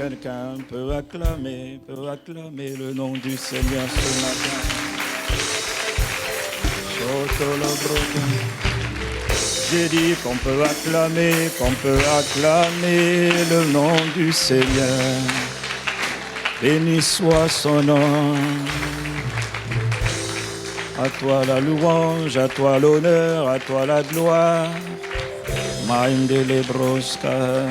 quelqu'un peut acclamer le nom du Seigneur ce matin. J'ai dit qu'on peut acclamer le nom du Seigneur. Béni soit son nom. À toi la louange, à toi l'honneur, à toi la gloire. Maïndele broska.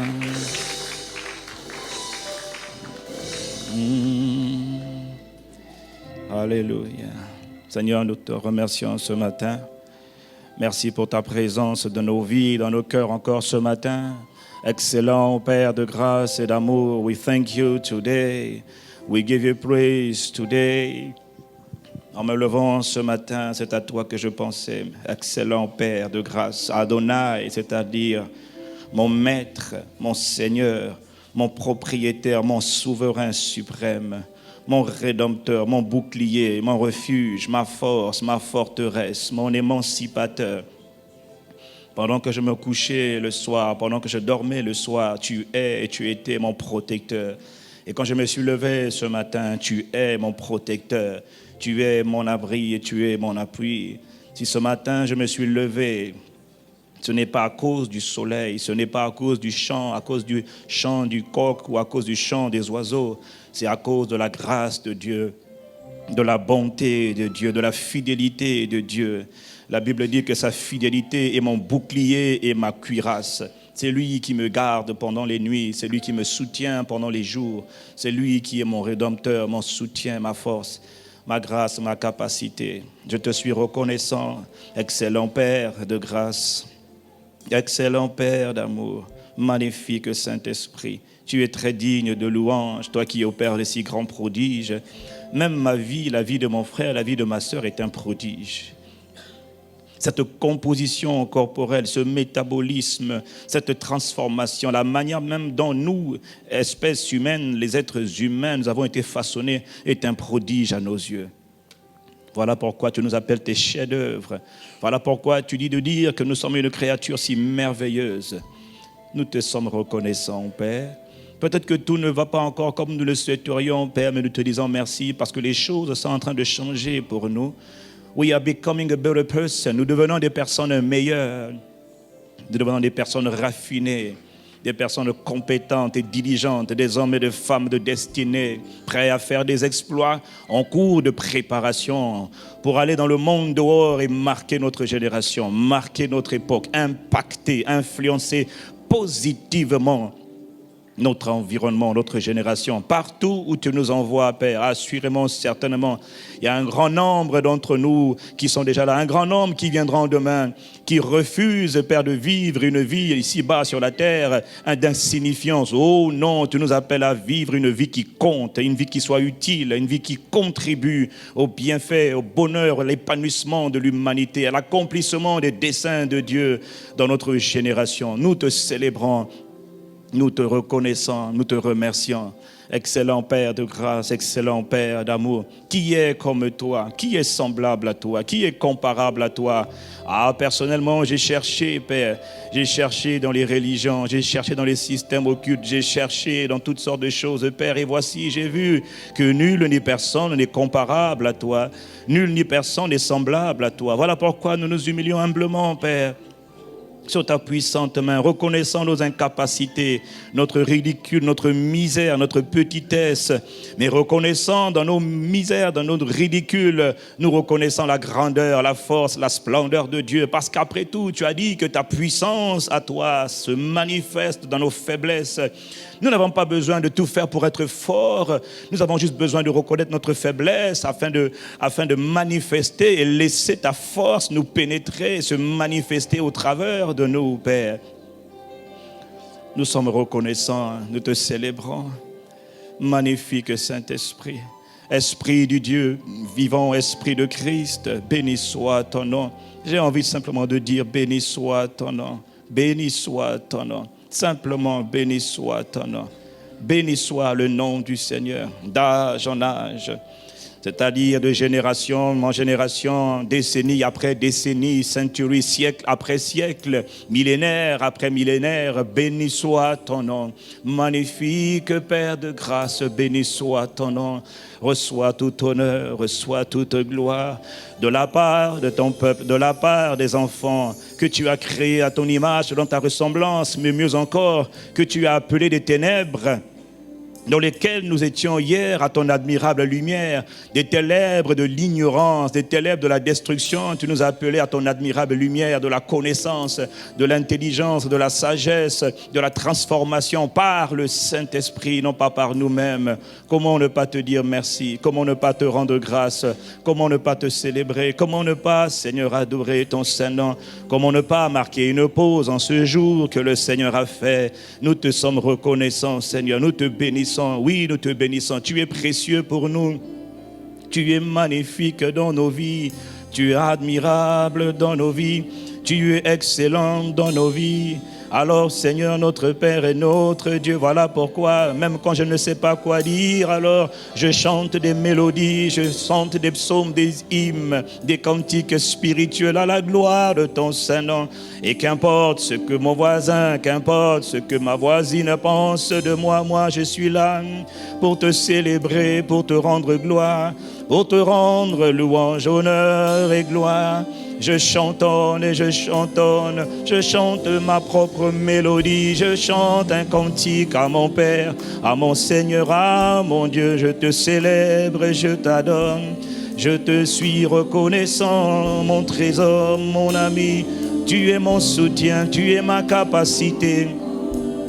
Alléluia. Seigneur, nous te remercions ce matin. Merci pour ta présence dans nos vies, dans nos cœurs encore ce matin. Excellent Père de grâce et d'amour, we thank you today. We give you praise today. En me levant ce matin, c'est à toi que je pensais. Excellent Père de grâce, Adonai, c'est-à-dire mon maître, mon Seigneur, mon propriétaire, mon souverain suprême, mon rédempteur, mon bouclier, mon refuge, ma force, ma forteresse, mon émancipateur. Pendant que je me couchais le soir, pendant que je dormais le soir, tu es et tu étais mon protecteur. Et quand je me suis levé ce matin, tu es mon protecteur, tu es mon abri et tu es mon appui. Si ce matin je me suis levé, ce n'est pas à cause du soleil, ce n'est pas à cause du chant du coq ou à cause du chant des oiseaux. C'est à cause de la grâce de Dieu, de la bonté de Dieu, de la fidélité de Dieu. La Bible dit que sa fidélité est mon bouclier et ma cuirasse. C'est lui qui me garde pendant les nuits, c'est lui qui me soutient pendant les jours. C'est lui qui est mon rédempteur, mon soutien, ma force, ma grâce, ma capacité. Je te suis reconnaissant, excellent Père de grâce. Excellent Père d'amour, magnifique Saint-Esprit, tu es très digne de louange, toi qui opères de si grands prodiges. Même ma vie, la vie de mon frère, la vie de ma sœur est un prodige. Cette composition corporelle, ce métabolisme, cette transformation, la manière même dont nous, espèces humaines, les êtres humains, nous avons été façonnés, est un prodige à nos yeux. Voilà pourquoi tu nous appelles tes chefs-d'œuvre. Voilà pourquoi tu dis de dire que nous sommes une créature si merveilleuse. Nous te sommes reconnaissants, Père. Peut-être que tout ne va pas encore comme nous le souhaiterions, Père, mais nous te disons merci parce que les choses sont en train de changer pour nous. We are becoming a better person. Nous devenons des personnes meilleures. Nous devenons des personnes raffinées. Des personnes compétentes et diligentes, des hommes et des femmes de destinée, prêts à faire des exploits en cours de préparation pour aller dans le monde dehors et marquer notre génération, marquer notre époque, impacter, influencer positivement notre environnement, notre génération. Partout où tu nous envoies, Père, assurément, certainement, il y a un grand nombre d'entre nous qui sont déjà là, un grand nombre qui viendront demain, qui refusent, Père, de vivre une vie ici-bas sur la terre d'insignifiance. Oh non, tu nous appelles à vivre une vie qui compte, une vie qui soit utile, une vie qui contribue au bienfait, au bonheur, à l'épanouissement de l'humanité, à l'accomplissement des desseins de Dieu dans notre génération. Nous te célébrons. Nous te reconnaissons, nous te remercions. Excellent Père de grâce, excellent Père d'amour. Qui est comme toi? Qui est semblable à toi? Qui est comparable à toi? Ah, personnellement, j'ai cherché, Père. J'ai cherché dans les religions, j'ai cherché dans les systèmes occultes, j'ai cherché dans toutes sortes de choses, Père. Et voici, j'ai vu que nul ni personne n'est comparable à toi. Nul ni personne n'est semblable à toi. Voilà pourquoi nous nous humilions humblement, Père, sur ta puissante main, reconnaissant nos incapacités, notre ridicule, notre misère, notre petitesse, mais reconnaissant dans nos misères, dans notre ridicule, nous reconnaissons la grandeur, la force, la splendeur de Dieu, parce qu'après tout, tu as dit que ta puissance à toi se manifeste dans nos faiblesses. Nous n'avons pas besoin de tout faire pour être forts, nous avons juste besoin de reconnaître notre faiblesse afin de manifester et laisser ta force nous pénétrer, se manifester au travers de nous, Père. Nous sommes reconnaissants, nous te célébrons. Magnifique Saint-Esprit, Esprit du Dieu vivant, Esprit de Christ, béni soit ton nom. J'ai envie simplement de dire béni soit ton nom, béni soit ton nom. Simplement, béni soit ton nom. Béni soit le nom du Seigneur. D'âge en âge, c'est-à-dire de génération en génération, décennie après décennie, centurie, siècle après siècle, millénaire après millénaire. Béni soit ton nom. Magnifique Père de grâce, béni soit ton nom. Reçois tout honneur, reçois toute gloire de la part de ton peuple, de la part des enfants que tu as créés à ton image, selon ta ressemblance, mais mieux encore, que tu as appelés des ténèbres, dans lesquels nous étions hier à ton admirable lumière, des ténèbres de l'ignorance, des ténèbres de la destruction. Tu nous as appelés à ton admirable lumière de la connaissance, de l'intelligence, de la sagesse, de la transformation par le Saint-Esprit, non pas par nous-mêmes. Comment ne pas te dire merci? Comment ne pas te rendre grâce? Comment ne pas te célébrer? Comment ne pas, Seigneur, adorer ton Saint-Nom? Comment ne pas marquer une pause en ce jour que le Seigneur a fait? Nous te sommes reconnaissants, Seigneur, nous te bénissons. Oui, nous te bénissons. Tu es précieux pour nous. Tu es magnifique dans nos vies. Tu es admirable dans nos vies. Tu es excellent dans nos vies. Alors, Seigneur, notre Père et notre Dieu, voilà pourquoi, même quand je ne sais pas quoi dire, alors je chante des mélodies, je chante des psaumes, des hymnes, des cantiques spirituels à la gloire de ton Saint-Nom. Et qu'importe ce que mon voisin, qu'importe ce que ma voisine pense de moi, moi je suis là pour te célébrer, pour te rendre gloire, pour te rendre louange, honneur et gloire. Je chantonne et je chantonne, je chante ma propre mélodie, je chante un cantique à mon Père, à mon Seigneur, à mon Dieu. Je te célèbre et je t'adore, je te suis reconnaissant, mon trésor, mon ami. Tu es mon soutien, tu es ma capacité.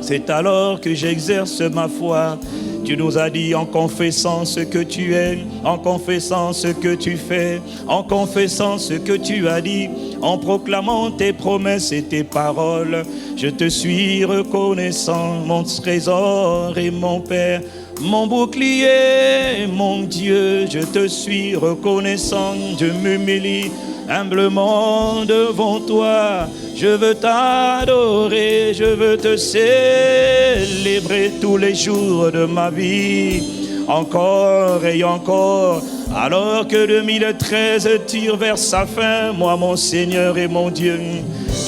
C'est alors que j'exerce ma foi. Tu nous as dit en confessant ce que tu es, en confessant ce que tu fais, en confessant ce que tu as dit, en proclamant tes promesses et tes paroles. Je te suis reconnaissant, mon trésor et mon Père, mon bouclier, mon Dieu. Je te suis reconnaissant, je m'humilie humblement devant toi. Je veux t'adorer, je veux te célébrer tous les jours de ma vie, encore et encore. Alors que 2013 tire vers sa fin, moi mon Seigneur et mon Dieu,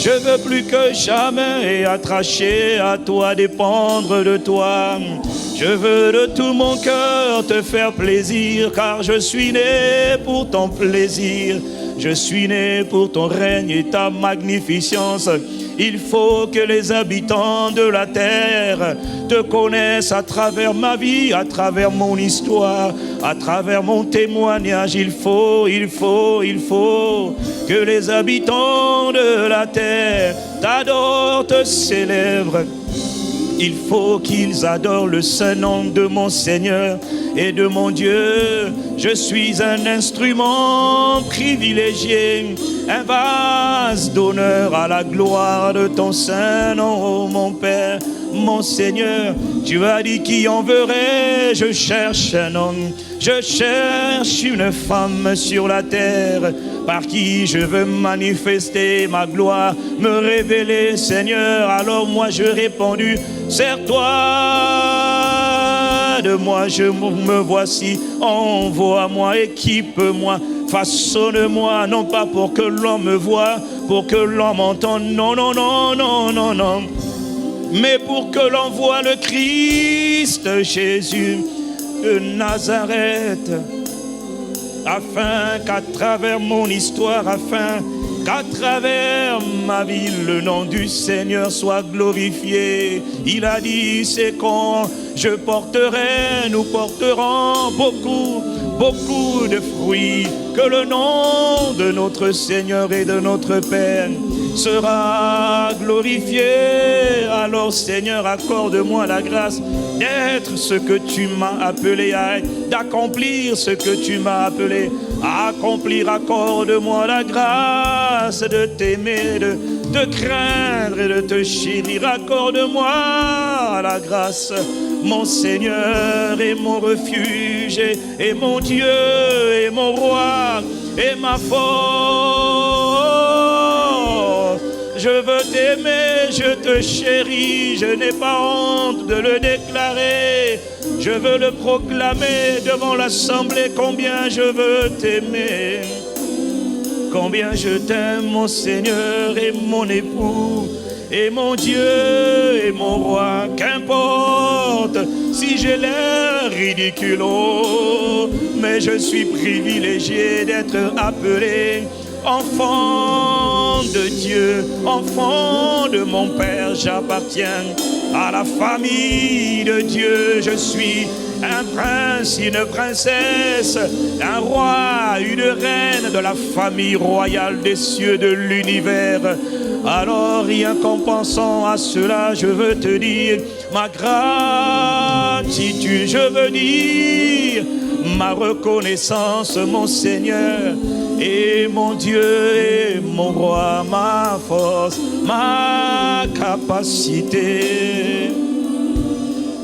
je veux plus que jamais attaché à toi, dépendre de toi. Je veux de tout mon cœur te faire plaisir, car je suis né pour ton plaisir. Je suis né pour ton règne et ta magnificence. Il faut que les habitants de la terre te connaissent à travers ma vie, à travers mon histoire, à travers mon témoignage. Il faut que les habitants de la terre t'adorent, te célèbrent. Il faut qu'ils adorent le saint nom de mon Seigneur et de mon Dieu. Je suis un instrument privilégié, un vase d'honneur à la gloire de ton saint nom, mon Père, mon Seigneur. Tu as dit qui enverrait, je cherche un homme, je cherche une femme sur la terre, par qui je veux manifester ma gloire, me révéler, Seigneur. Alors moi je répondu, sers-toi de moi, je me voici, envoie-moi, équipe-moi, façonne-moi, non pas pour que l'homme me voie, pour que l'homme entende, non, non, non, non, non, non, mais pour que l'on voie le Christ Jésus de Nazareth, afin qu'à travers mon histoire, afin qu'à travers ma vie, le nom du Seigneur soit glorifié. Il a dit, c'est quand je porterai, nous porterons beaucoup, beaucoup de fruits, que le nom de notre Seigneur et de notre Père sera glorifié. Alors Seigneur, accorde-moi la grâce d'être ce que tu m'as appelé à être, d'accomplir ce que tu m'as appelé à accomplir. Accorde-moi la grâce de t'aimer, de te craindre et de te chérir. Accorde-moi la grâce, mon Seigneur et mon refuge, et mon Dieu et mon roi et ma force. Je veux t'aimer, je te chéris, je n'ai pas honte de le déclarer. Je veux le proclamer devant l'assemblée, combien je veux t'aimer. Combien je t'aime, mon Seigneur et mon époux, et mon Dieu et mon roi. Qu'importe si j'ai l'air ridicule, oh, mais je suis privilégié d'être appelé enfant de Dieu, enfant de mon Père. J'appartiens à la famille de Dieu. Je suis un prince, une princesse, un roi, une reine de la famille royale des cieux de l'univers. Alors rien qu'en pensant à cela, je veux te dire ma gratitude, je veux dire ma reconnaissance, mon Seigneur et mon Dieu et mon roi, ma force, ma capacité.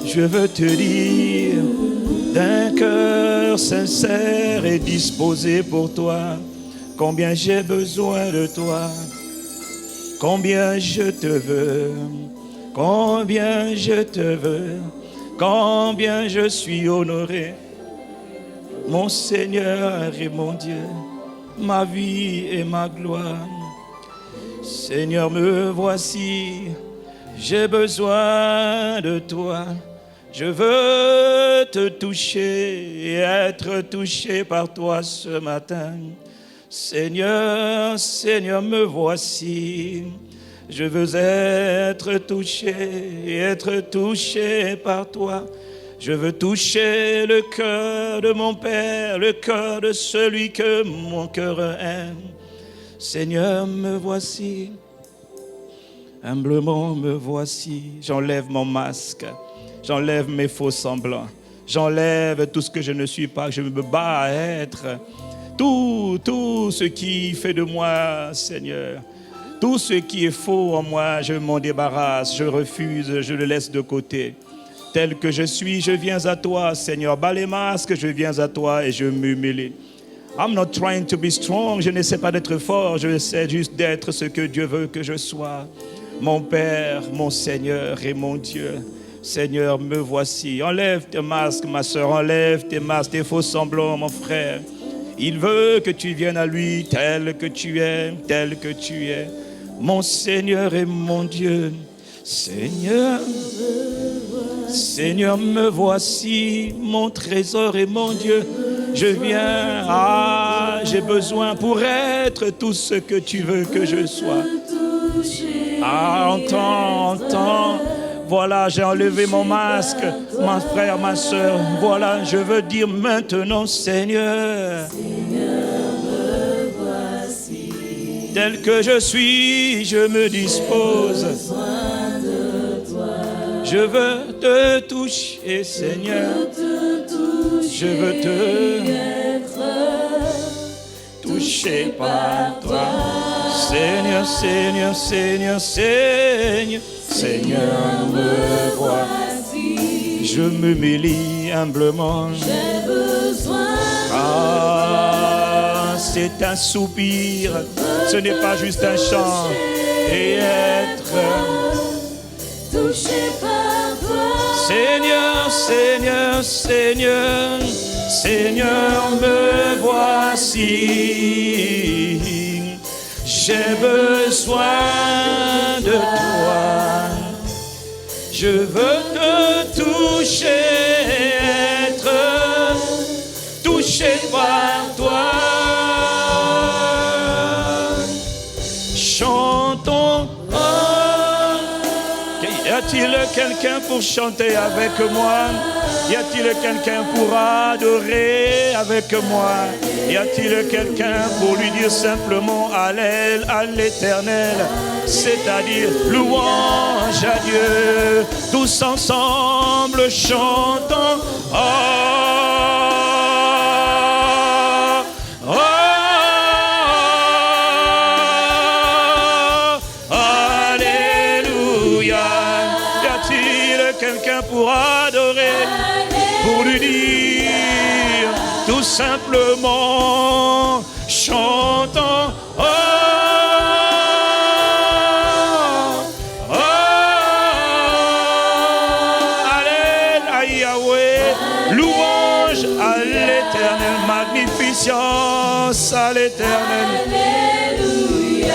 Je veux te dire d'un cœur sincère et disposé pour toi, combien j'ai besoin de toi, combien je te veux, combien je te veux, combien je suis honoré, mon Seigneur et mon Dieu, ma vie et ma gloire. Seigneur, me voici, j'ai besoin de toi. Je veux te toucher et être touché par toi ce matin. Seigneur, Seigneur, me voici. Je veux être touché et être touché par toi. Je veux toucher le cœur de mon Père, le cœur de celui que mon cœur aime. Seigneur, me voici. Humblement me voici. J'enlève mon masque. J'enlève mes faux semblants. J'enlève tout ce que je ne suis pas, que je me bats à être. Tout ce qui fait de moi, Seigneur. Tout ce qui est faux en moi, je m'en débarrasse. Je refuse, je le laisse de côté. Tel que je suis, je viens à toi, Seigneur. Bas les masques, je viens à toi et je m'humilie. I'm not trying to be strong. Je n'essaie pas d'être fort. Je essaie juste d'être ce que Dieu veut que je sois. Mon Père, mon Seigneur et mon Dieu. Seigneur, me voici. Enlève tes masques, ma soeur. Enlève tes masques, tes faux semblants, mon frère. Il veut que tu viennes à lui tel que tu es, tel que tu es. Mon Seigneur et mon Dieu. Seigneur, Seigneur, me voici, mon trésor et mon Dieu. Je viens, j'ai besoin pour être tout ce que tu veux que je sois. Entends. Voilà, j'ai enlevé mon masque, mon frère, ma soeur. Voilà, je veux dire maintenant, Seigneur, me voici. Tel que je suis, je me dispose. Je veux te toucher, Seigneur. Je veux te toucher par toi. Seigneur, Seigneur, Seigneur, Seigneur. Seigneur, me voici. Je m'humilie humblement. J'ai besoin. C'est un soupir. Ce n'est pas juste un chant. Et être touché par toi. Seigneur, Seigneur, Seigneur, Seigneur, me voici. J'ai besoin de toi. Je veux te toucher, être touché par toi. Chantons. Y a-t-il quelqu'un pour chanter avec moi? Y a-t-il quelqu'un pour adorer avec moi? Y a-t-il quelqu'un pour lui dire simplement Allel à l'Éternel, c'est-à-dire louange à Dieu? Tous ensemble chantons. Quelqu'un pour adorer, pour lui dire tout simplement, chantons. Alléluia Yahweh, reconnaissance à l'Éternel. Alléluia.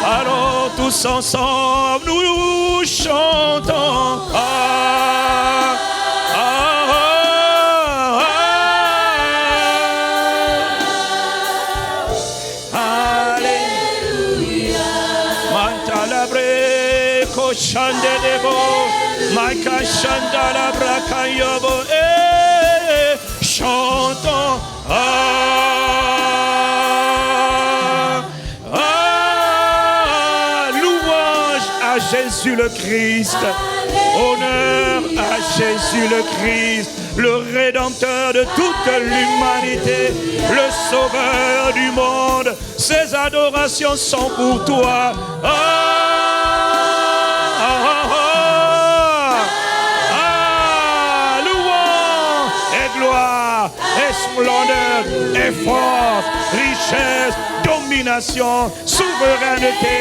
Alors tous ensemble nous chantons. Ah, ah, ah, ah. Alléluia. Mantalabre koshandego, makashandalabra kayobo. Chantons. Ah, ah, louange à Jésus le Christ. Honneur à Jésus le Christ, le Rédempteur de toute l'humanité, le Sauveur du monde. Ces adorations sont pour toi. Ah, ah, ah, ah, louange et gloire et splendeur et force, richesse, domination, souveraineté,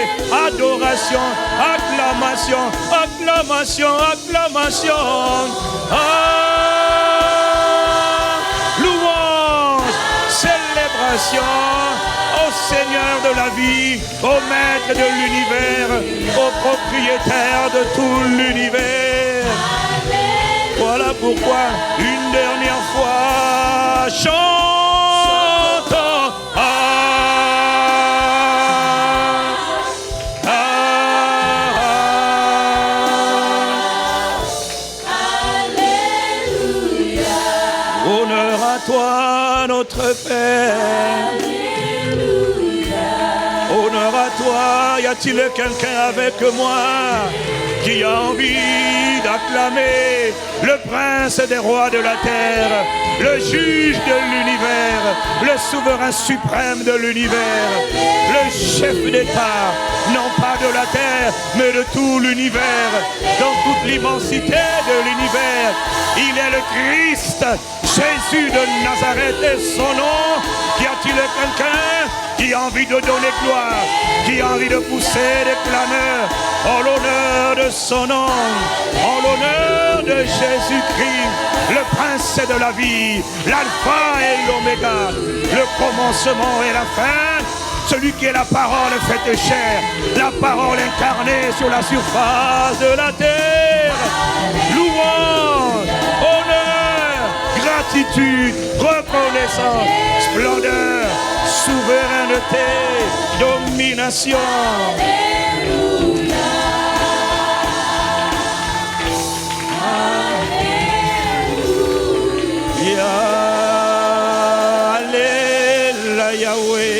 adoration, acclamation, acclamation, acclamation. Ah, louange, célébration au Seigneur de la vie, au Maître de l'univers, au propriétaire de tout l'univers. Voilà pourquoi, une dernière fois, chantons. Ah, ah, Alléluia. honneur à toi, notre Père. Honneur à toi. Y a-t-il quelqu'un avec moi qui a envie d'acclamer le prince des rois de la terre, le juge de l'univers, le souverain suprême de l'univers, le chef d'État, non pas de la terre, mais de tout l'univers, dans toute l'immensité de l'univers. Il est le Christ, Jésus de Nazareth et son nom. Y a-t-il quelqu'un qui a envie de donner gloire, qui a envie de pousser des clameurs en l'honneur de son nom, en l'honneur de Jésus-Christ, le prince de la vie, l'alpha et l'oméga, le commencement et la fin, celui qui est la parole faite chair, la parole incarnée sur la surface de la terre. Louange, honneur, gratitude, reconnaissance, splendeur, souveraineté, domination. Alléluia, Yahweh.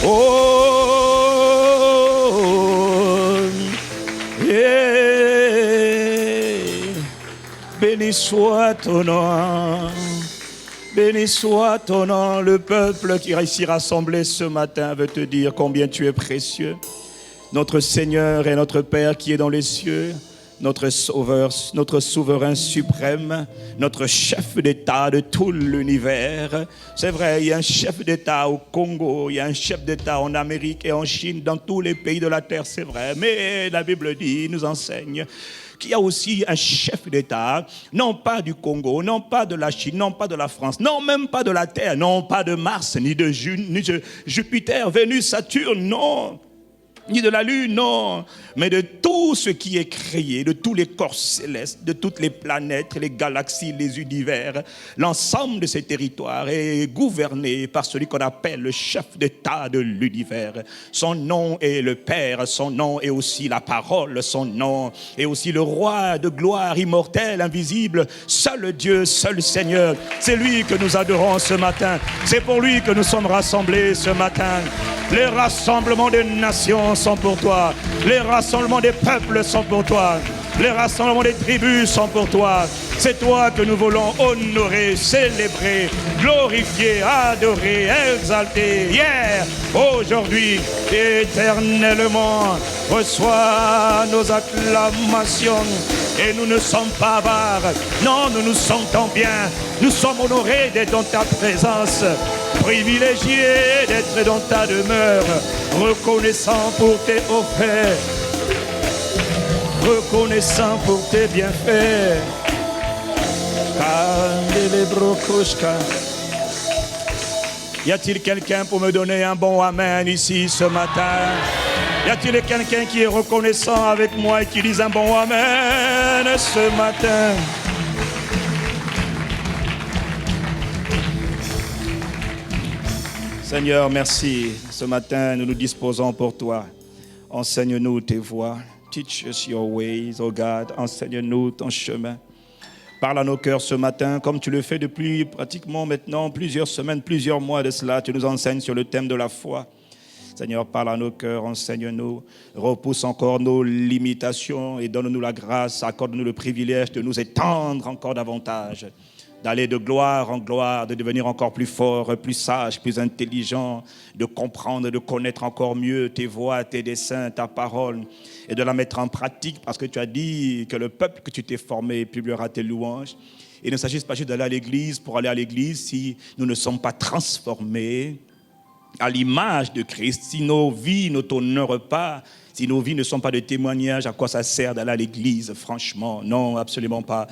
Oh, yeah. Béni soit ton nom. Béni soit ton nom. Le peuple qui est ici rassemblé ce matin veut te dire combien tu es précieux. Notre Seigneur et notre Père qui est dans les cieux, notre Sauveur, notre souverain suprême, notre chef d'État de tout l'univers. C'est vrai, il y a un chef d'État au Congo, il y a un chef d'État en Amérique et en Chine, dans tous les pays de la terre, c'est vrai. Mais la Bible dit, nous enseigne qu'il y a aussi un chef d'État, non pas du Congo, non pas de la Chine, non pas de la France, non même pas de la Terre, non pas de Mars, ni de Jupiter, Vénus, Saturne, non. Ni de la lune, non, mais de tout ce qui est créé, de tous les corps célestes, de toutes les planètes, les galaxies, les univers. L'ensemble de ces territoires est gouverné par celui qu'on appelle le chef d'État de l'univers. Son nom est le Père, son nom est aussi la parole, son nom est aussi le roi de gloire immortel, invisible, seul Dieu, seul Seigneur. C'est lui que nous adorons ce matin. C'est pour lui que nous sommes rassemblés ce matin. Les rassemblements des nations sont pour toi. Les rassemblements des peuples sont pour toi. Les rassemblements des tribus sont pour toi. C'est toi que nous voulons honorer, célébrer, glorifier, adorer, exalter. Hier, aujourd'hui, éternellement, reçois nos acclamations. Et nous ne sommes pas avares. Non, nous nous sentons bien. Nous sommes honorés d'être dans ta présence. Privilégiés d'être dans ta demeure. Reconnaissant pour tes offertes. Reconnaissant pour tes bienfaits. Y a-t-il quelqu'un pour me donner un bon amen ici ce matin? Y a-t-il quelqu'un qui est reconnaissant avec moi et qui dise un bon amen ce matin? Seigneur, merci. Ce matin, nous nous disposons pour toi. Enseigne-nous tes voies. Teach us your ways, oh God. Enseigne-nous ton chemin. Parle à nos cœurs ce matin, comme tu le fais depuis pratiquement maintenant plusieurs semaines, plusieurs mois de cela. Tu nous enseignes sur le thème de la foi. Seigneur, parle à nos cœurs, enseigne-nous. Repousse encore nos limitations et donne-nous la grâce. Accorde-nous le privilège de nous étendre encore davantage. D'aller de gloire en gloire, de devenir encore plus fort, plus sage, plus intelligent, de comprendre, de connaître encore mieux tes voies, tes desseins, ta parole, et de la mettre en pratique, parce que tu as dit que le peuple que tu t'es formé publiera tes louanges. Il ne s'agit pas juste d'aller à l'église pour aller à l'église si nous ne sommes pas transformés à l'image de Christ, si nos vies ne t'honorent pas, si nos vies ne sont pas de témoignage, à quoi ça sert d'aller à l'église, franchement? Non, absolument pas.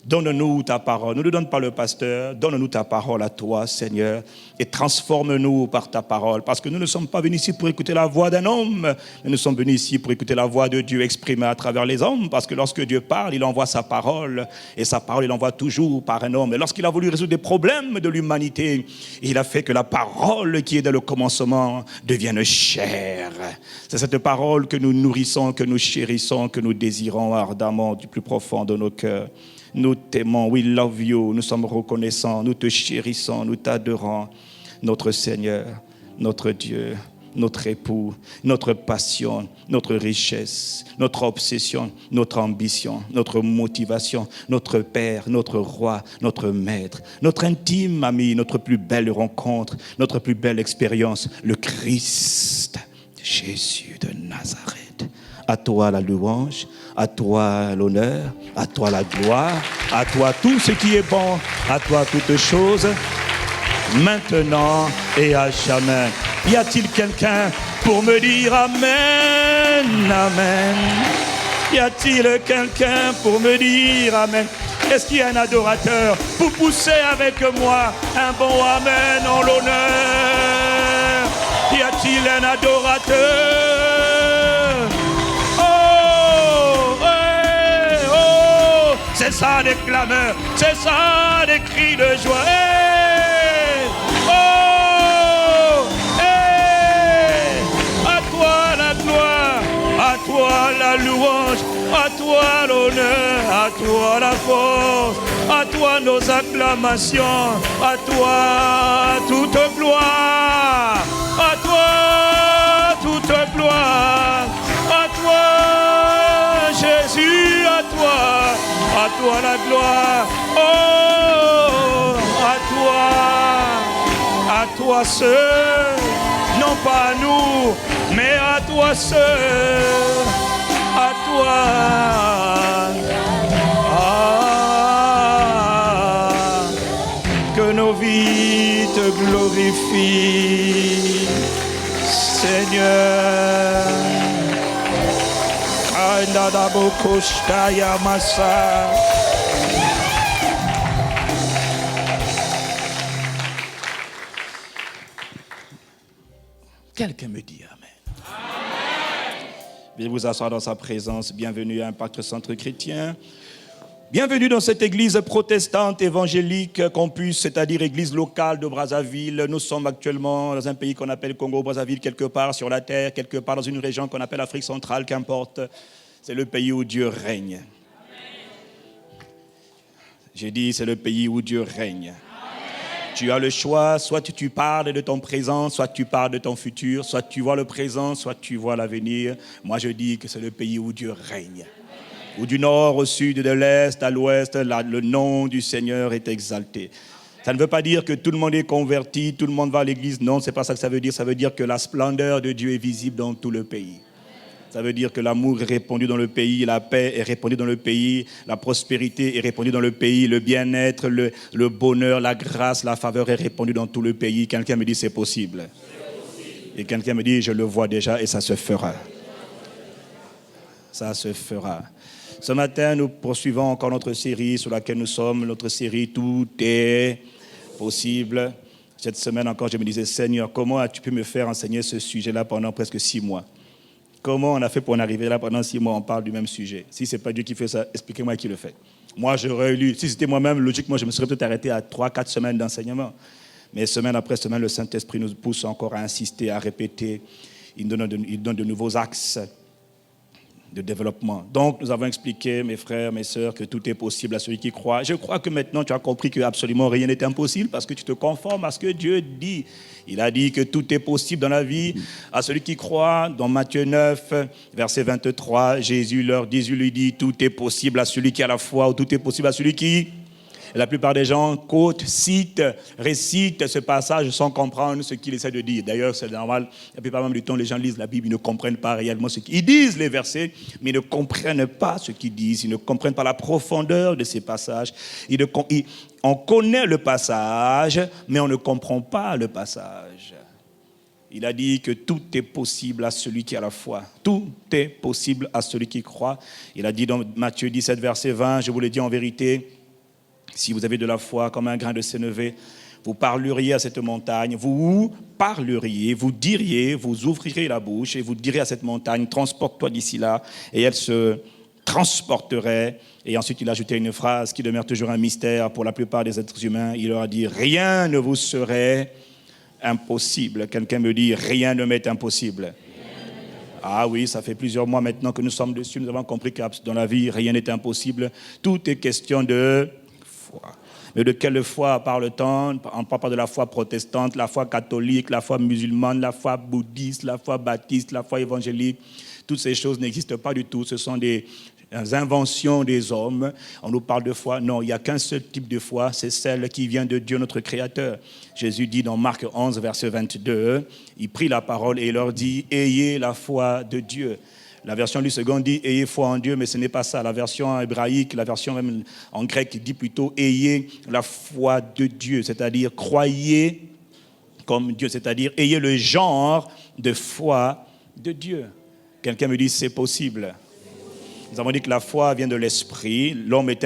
Donne-nous ta parole. Ne nous donne pas le pasteur. Donne-nous ta parole à toi, Seigneur. Et transforme-nous par ta parole. Parce que nous ne sommes pas venus ici pour écouter la voix d'un homme. Nous sommes venus ici pour écouter la voix de Dieu exprimée à travers les hommes. Parce que lorsque Dieu parle, il envoie sa parole. Et sa parole, il l'envoie toujours par un homme. Et lorsqu'il a voulu résoudre des problèmes de l'humanité, il a fait que la parole qui est dans le commencement devienne chair. C'est cette parole que nous nourrissons, que nous chérissons, que nous désirons ardemment du plus profond de nos cœurs. Nous t'aimons, we love you, nous sommes reconnaissants, nous te chérissons, nous t'adorons, notre Seigneur, notre Dieu, notre époux, notre passion, notre richesse, notre obsession, notre ambition, notre motivation, notre Père, notre Roi, notre Maître, notre intime ami, notre plus belle rencontre, notre plus belle expérience, le Christ, Jésus de Nazareth. À toi la louange, à toi l'honneur, à toi la gloire, à toi tout ce qui est bon, à toi toutes choses, maintenant et à jamais. Y a-t-il quelqu'un pour me dire Amen, Amen? Y a-t-il quelqu'un pour me dire Amen? Est-ce qu'il y a un adorateur pour pousser avec moi un bon Amen en l'honneur? Y a-t-il un adorateur? C'est ça des clameurs, c'est ça des cris de joie. Hey! Oh! Hey! À toi la gloire, à toi la louange, à toi l'honneur, à toi la force, à toi nos acclamations, à toi toute gloire, à toi toute gloire, à toi Jésus, à toi la gloire, oh, à toi seul, non pas à nous, mais à toi seul, à toi, que nos vies te glorifient, Seigneur. Quelqu'un me dit Amen. Veuillez vous asseoir dans sa présence. Bienvenue à Impact Centre Chrétien. Bienvenue dans cette église protestante évangélique Campus, c'est-à-dire église locale de Brazzaville. Nous sommes actuellement dans un pays qu'on appelle Congo-Brazzaville, quelque part sur la terre, quelque part dans une région qu'on appelle Afrique centrale, qu'importe. C'est le pays où Dieu règne. J'ai dit, c'est le pays où Dieu règne. Tu as le choix, soit tu parles de ton présent, soit tu parles de ton futur, soit tu vois le présent, soit tu vois l'avenir. Moi, je dis que c'est le pays où Dieu règne. Où du nord au sud, de l'est à l'ouest, le nom du Seigneur est exalté. Ça ne veut pas dire que tout le monde est converti, tout le monde va à l'église. Non, c'est pas ça que ça veut dire. Ça veut dire que la splendeur de Dieu est visible dans tout le pays. Ça veut dire que l'amour est répandu dans le pays, la paix est répandue dans le pays, la prospérité est répandue dans le pays, le bien-être, le bonheur, la grâce, la faveur est répandue dans tout le pays. Quelqu'un me dit c'est possible. Et quelqu'un me dit je le vois déjà et ça se fera. Ça se fera. Ce matin, nous poursuivons encore notre série sur laquelle nous sommes, notre série « Tout est possible ». Cette semaine encore, je me disais, Seigneur, comment as-tu pu me faire enseigner ce sujet-là pendant presque 6 mois? Comment on a fait pour en arriver là pendant 6 mois, on parle du même sujet? Si ce n'est pas Dieu qui fait ça, expliquez-moi qui le fait. Moi, j'aurais lu, si c'était moi-même, logiquement, je me serais peut-être arrêté à 3-4 semaines d'enseignement. Mais semaine après semaine, le Saint-Esprit nous pousse encore à insister, à répéter. Il donne de nouveaux axes de développement. Donc, nous avons expliqué, mes frères, mes sœurs, que tout est possible à celui qui croit. Je crois que maintenant, tu as compris que absolument rien n'est impossible parce que tu te conformes à ce que Dieu dit. Il a dit que tout est possible dans la vie à celui qui croit. Dans Matthieu 9, verset 23, Jésus lui dit, tout est possible à celui qui a la foi, ou tout est possible à celui qui... La plupart des gens quotent, citent, récitent ce passage sans comprendre ce qu'il essaie de dire. D'ailleurs, c'est normal. La plupart même du temps, les gens lisent la Bible, ils ne comprennent pas réellement ce qu'ils disent, les versets, mais ils ne comprennent pas ce qu'ils disent. Ils ne comprennent pas la profondeur de ces passages. On connaît le passage, mais on ne comprend pas le passage. Il a dit que tout est possible à celui qui a la foi. Tout est possible à celui qui croit. Il a dit dans Matthieu 17, verset 20, je vous le dis en vérité, si vous avez de la foi comme un grain de sénévé, vous parleriez à cette montagne, vous parleriez, vous diriez, vous ouvrirez la bouche et vous direz à cette montagne, transporte-toi d'ici là, et elle se transporterait. Et ensuite, il a ajouté une phrase qui demeure toujours un mystère pour la plupart des êtres humains. Il leur a dit, rien ne vous serait impossible. Quelqu'un me dit, rien ne m'est impossible. Ah oui, ça fait plusieurs mois maintenant que nous sommes dessus. Nous avons compris que dans la vie, rien n'est impossible. Tout est question de... Mais de quelle foi parle-t-on? On parle pas de la foi protestante, la foi catholique, la foi musulmane, la foi bouddhiste, la foi baptiste, la foi évangélique. Toutes ces choses n'existent pas du tout. Ce sont des inventions des hommes. On nous parle de foi. Non, il n'y a qu'un seul type de foi, c'est celle qui vient de Dieu, notre Créateur. Jésus dit dans Marc 11, verset 22, il prit la parole et il leur dit, ayez la foi de Dieu. La version du second dit « ayez foi en Dieu », mais ce n'est pas ça. La version hébraïque, la version même en grec dit plutôt « ayez la foi de Dieu », c'est-à-dire « croyez comme Dieu », c'est-à-dire « ayez le genre de foi de Dieu ». Quelqu'un me dit « c'est possible ». Nous avons dit que la foi vient de l'esprit. L'homme est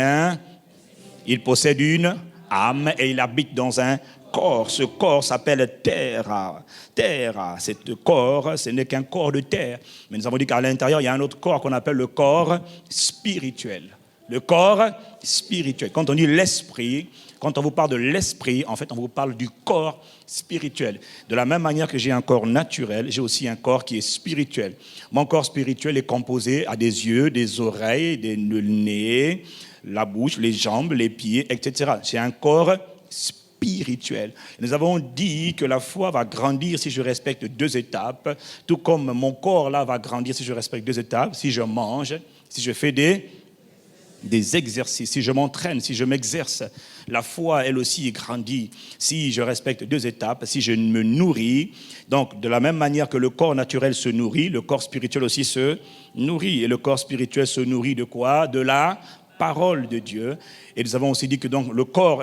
il possède une âme et il habite dans un corps. Ce corps s'appelle terre. Terre, ce corps, ce n'est qu'un corps de terre. Mais nous avons dit qu'à l'intérieur, il y a un autre corps qu'on appelle le corps spirituel. Le corps spirituel. Quand on dit l'esprit, quand on vous parle de l'esprit, en fait, on vous parle du corps spirituel. De la même manière que j'ai un corps naturel, j'ai aussi un corps qui est spirituel. Mon corps spirituel est composé à des yeux, des oreilles, le nez, la bouche, les jambes, les pieds, etc. C'est un corps spirituel. Nous avons dit que la foi va grandir si je respecte 2 étapes, tout comme mon corps là va grandir si je respecte 2 étapes, si je mange, si je fais des exercices, si je m'entraîne, si je m'exerce. La foi, elle aussi, grandit si je respecte 2 étapes, si je me nourris. Donc, de la même manière que le corps naturel se nourrit, le corps spirituel aussi se nourrit. Et le corps spirituel se nourrit de quoi? De la parole de Dieu. Et nous avons aussi dit que donc le corps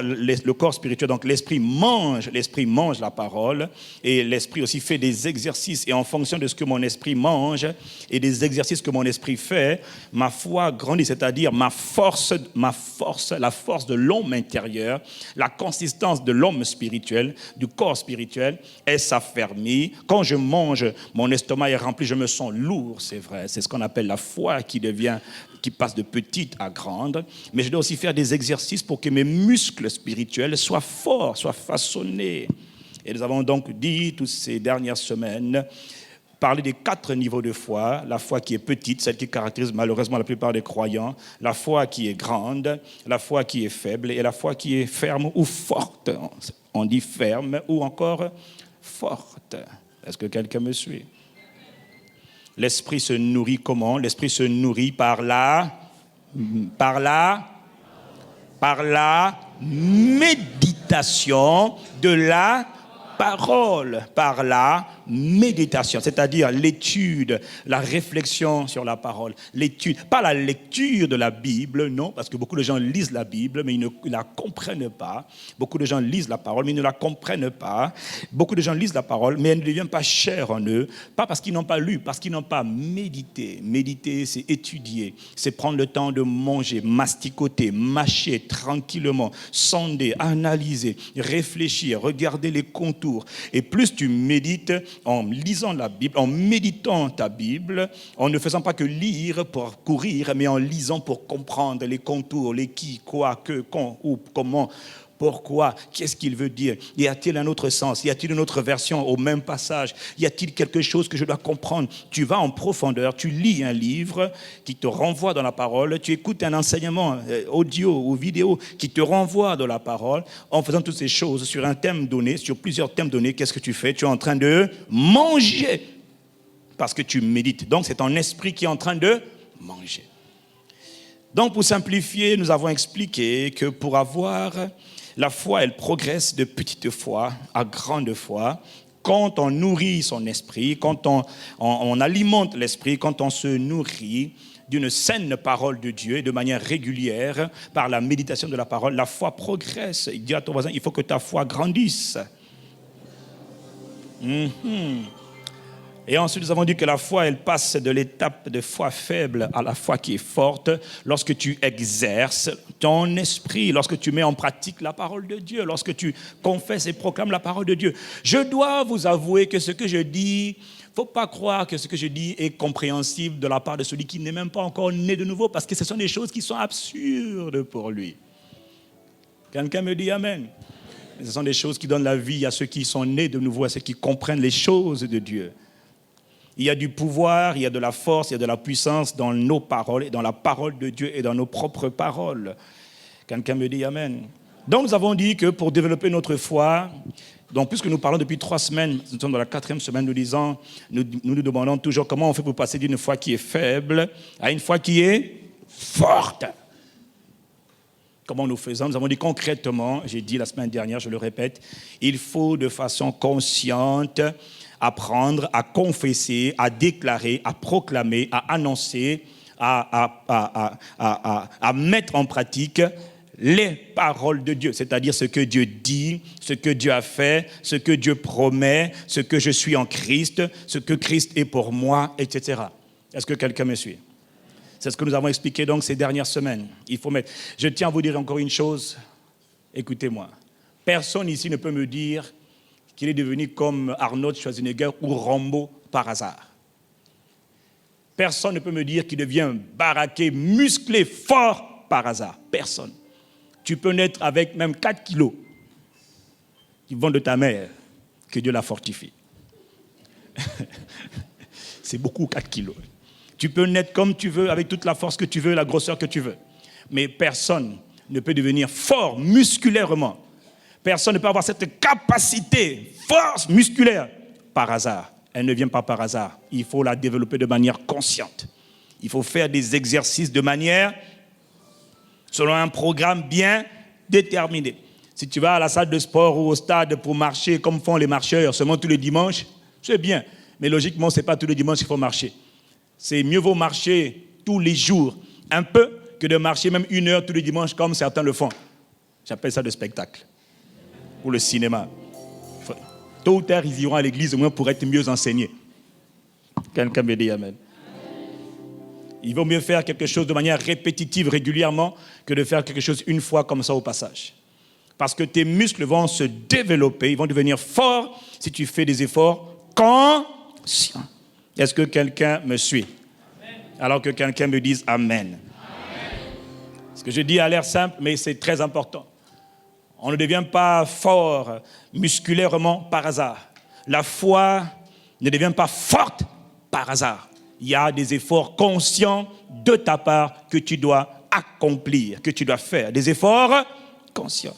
spirituel, donc l'esprit mange la parole, et l'esprit aussi fait des exercices, et en fonction de ce que mon esprit mange et des exercices que mon esprit fait, ma foi grandit, c'est-à-dire la force de l'homme intérieur, la consistance de l'homme spirituel, du corps spirituel, elle s'affermit. Quand je mange, mon estomac est rempli, je me sens lourd, c'est vrai, c'est ce qu'on appelle la foi qui passe de petite à grande, mais je dois aussi faire des exercices pour que mes muscles spirituels soient forts, soient façonnés. Et nous avons donc dit, toutes ces dernières semaines, parler des 4 niveaux de foi, la foi qui est petite, celle qui caractérise malheureusement la plupart des croyants, la foi qui est grande, la foi qui est faible et la foi qui est ferme ou forte. On dit ferme ou encore forte. Est-ce que quelqu'un me suit? L'esprit se nourrit comment? L'esprit se nourrit par la méditation de la parole. Par la méditation, c'est-à-dire l'étude, la réflexion sur la parole. L'étude, pas la lecture de la Bible, non, parce que beaucoup de gens lisent la Bible, mais ils ne la comprennent pas. Beaucoup de gens lisent la parole, mais ils ne la comprennent pas. Beaucoup de gens lisent la parole, mais elle ne devient pas chère en eux, pas parce qu'ils n'ont pas lu, parce qu'ils n'ont pas médité. Méditer, c'est étudier, c'est prendre le temps de manger, masticoter, mâcher tranquillement, sonder, analyser, réfléchir, regarder les contours. Et plus tu médites, en lisant la Bible, en méditant ta Bible, en ne faisant pas que lire pour courir, mais en lisant pour comprendre les contours, les qui, quoi, que, quand, où, comment, pourquoi, qu'est-ce qu'il veut dire. Y a-t-il un autre sens? Y a-t-il une autre version au même passage? Y a-t-il quelque chose que je dois comprendre? Tu vas en profondeur, tu lis un livre qui te renvoie dans la parole, tu écoutes un enseignement audio ou vidéo qui te renvoie dans la parole. En faisant toutes ces choses sur un thème donné, sur plusieurs thèmes donnés, qu'est-ce que tu fais? Tu es en train de manger parce que tu médites. Donc c'est ton esprit qui est en train de manger. Donc pour simplifier, nous avons expliqué que pour avoir la foi, elle progresse de petite foi à grande foi. Quand on nourrit son esprit, quand on alimente l'esprit, quand on se nourrit d'une saine parole de Dieu et de manière régulière par la méditation de la parole, la foi progresse. Il dit à ton voisin, il faut que ta foi grandisse. Et ensuite, nous avons dit que la foi, elle passe de l'étape de foi faible à la foi qui est forte lorsque tu exerces ton esprit, lorsque tu mets en pratique la parole de Dieu, lorsque tu confesses et proclames la parole de Dieu. Je dois vous avouer que ce que je dis, il ne faut pas croire que ce que je dis est compréhensible de la part de celui qui n'est même pas encore né de nouveau, parce que ce sont des choses qui sont absurdes pour lui. Quelqu'un me dit Amen. Ce sont des choses qui donnent la vie à ceux qui sont nés de nouveau, à ceux qui comprennent les choses de Dieu. Il y a du pouvoir, il y a de la force, il y a de la puissance dans nos paroles, et dans la parole de Dieu et dans nos propres paroles. Quelqu'un me dit Amen. Donc nous avons dit que pour développer notre foi, donc puisque nous parlons depuis 3 semaines, nous sommes dans la 4e semaine, nous demandons toujours comment on fait pour passer d'une foi qui est faible à une foi qui est forte. Comment nous faisons? Nous avons dit concrètement, j'ai dit la semaine dernière, je le répète, il faut de façon consciente apprendre à confesser, à déclarer, à proclamer, à annoncer, à mettre en pratique les paroles de Dieu, c'est-à-dire ce que Dieu dit, ce que Dieu a fait, ce que Dieu promet, ce que je suis en Christ, ce que Christ est pour moi, etc. Est-ce que quelqu'un me suit? C'est ce que nous avons expliqué donc ces dernières semaines. Je tiens à vous dire encore une chose, écoutez-moi. Personne ici ne peut me dire qu'il est devenu comme Arnold Schwarzenegger ou Rambo par hasard. Personne ne peut me dire qu'il devient baraqué, musclé, fort par hasard. Personne. Tu peux naître avec même 4 kilos qui vont de ta mère, que Dieu la fortifie. C'est beaucoup 4 kilos. Tu peux naître comme tu veux, avec toute la force que tu veux, la grosseur que tu veux. Mais personne ne peut devenir fort musculairement. Personne ne peut avoir cette capacité, force musculaire, par hasard. Elle ne vient pas par hasard. Il faut la développer de manière consciente. Il faut faire des exercices de manière, selon un programme bien déterminé. Si tu vas à la salle de sport ou au stade pour marcher comme font les marcheurs, seulement tous les dimanches, c'est bien. Mais logiquement, ce n'est pas tous les dimanches qu'il faut marcher. C'est mieux vaut marcher tous les jours, un peu, que de marcher même 1 heure tous les dimanches comme certains le font. J'appelle ça de spectacle. Ou le cinéma. Tôt ou tard, ils iront à l'église au moins pour être mieux enseignés. Quelqu'un me dit Amen. Il vaut mieux faire quelque chose de manière répétitive, régulièrement, que de faire quelque chose une fois comme ça au passage. Parce que tes muscles vont se développer, ils vont devenir forts si tu fais des efforts conscients. Est-ce que quelqu'un me suit? Amen. Alors que quelqu'un me dise Amen. Amen. Ce que je dis a l'air simple, mais c'est très important. On ne devient pas fort musculairement par hasard. La foi ne devient pas forte par hasard. Il y a des efforts conscients de ta part que tu dois accomplir, que tu dois faire. Des efforts conscients.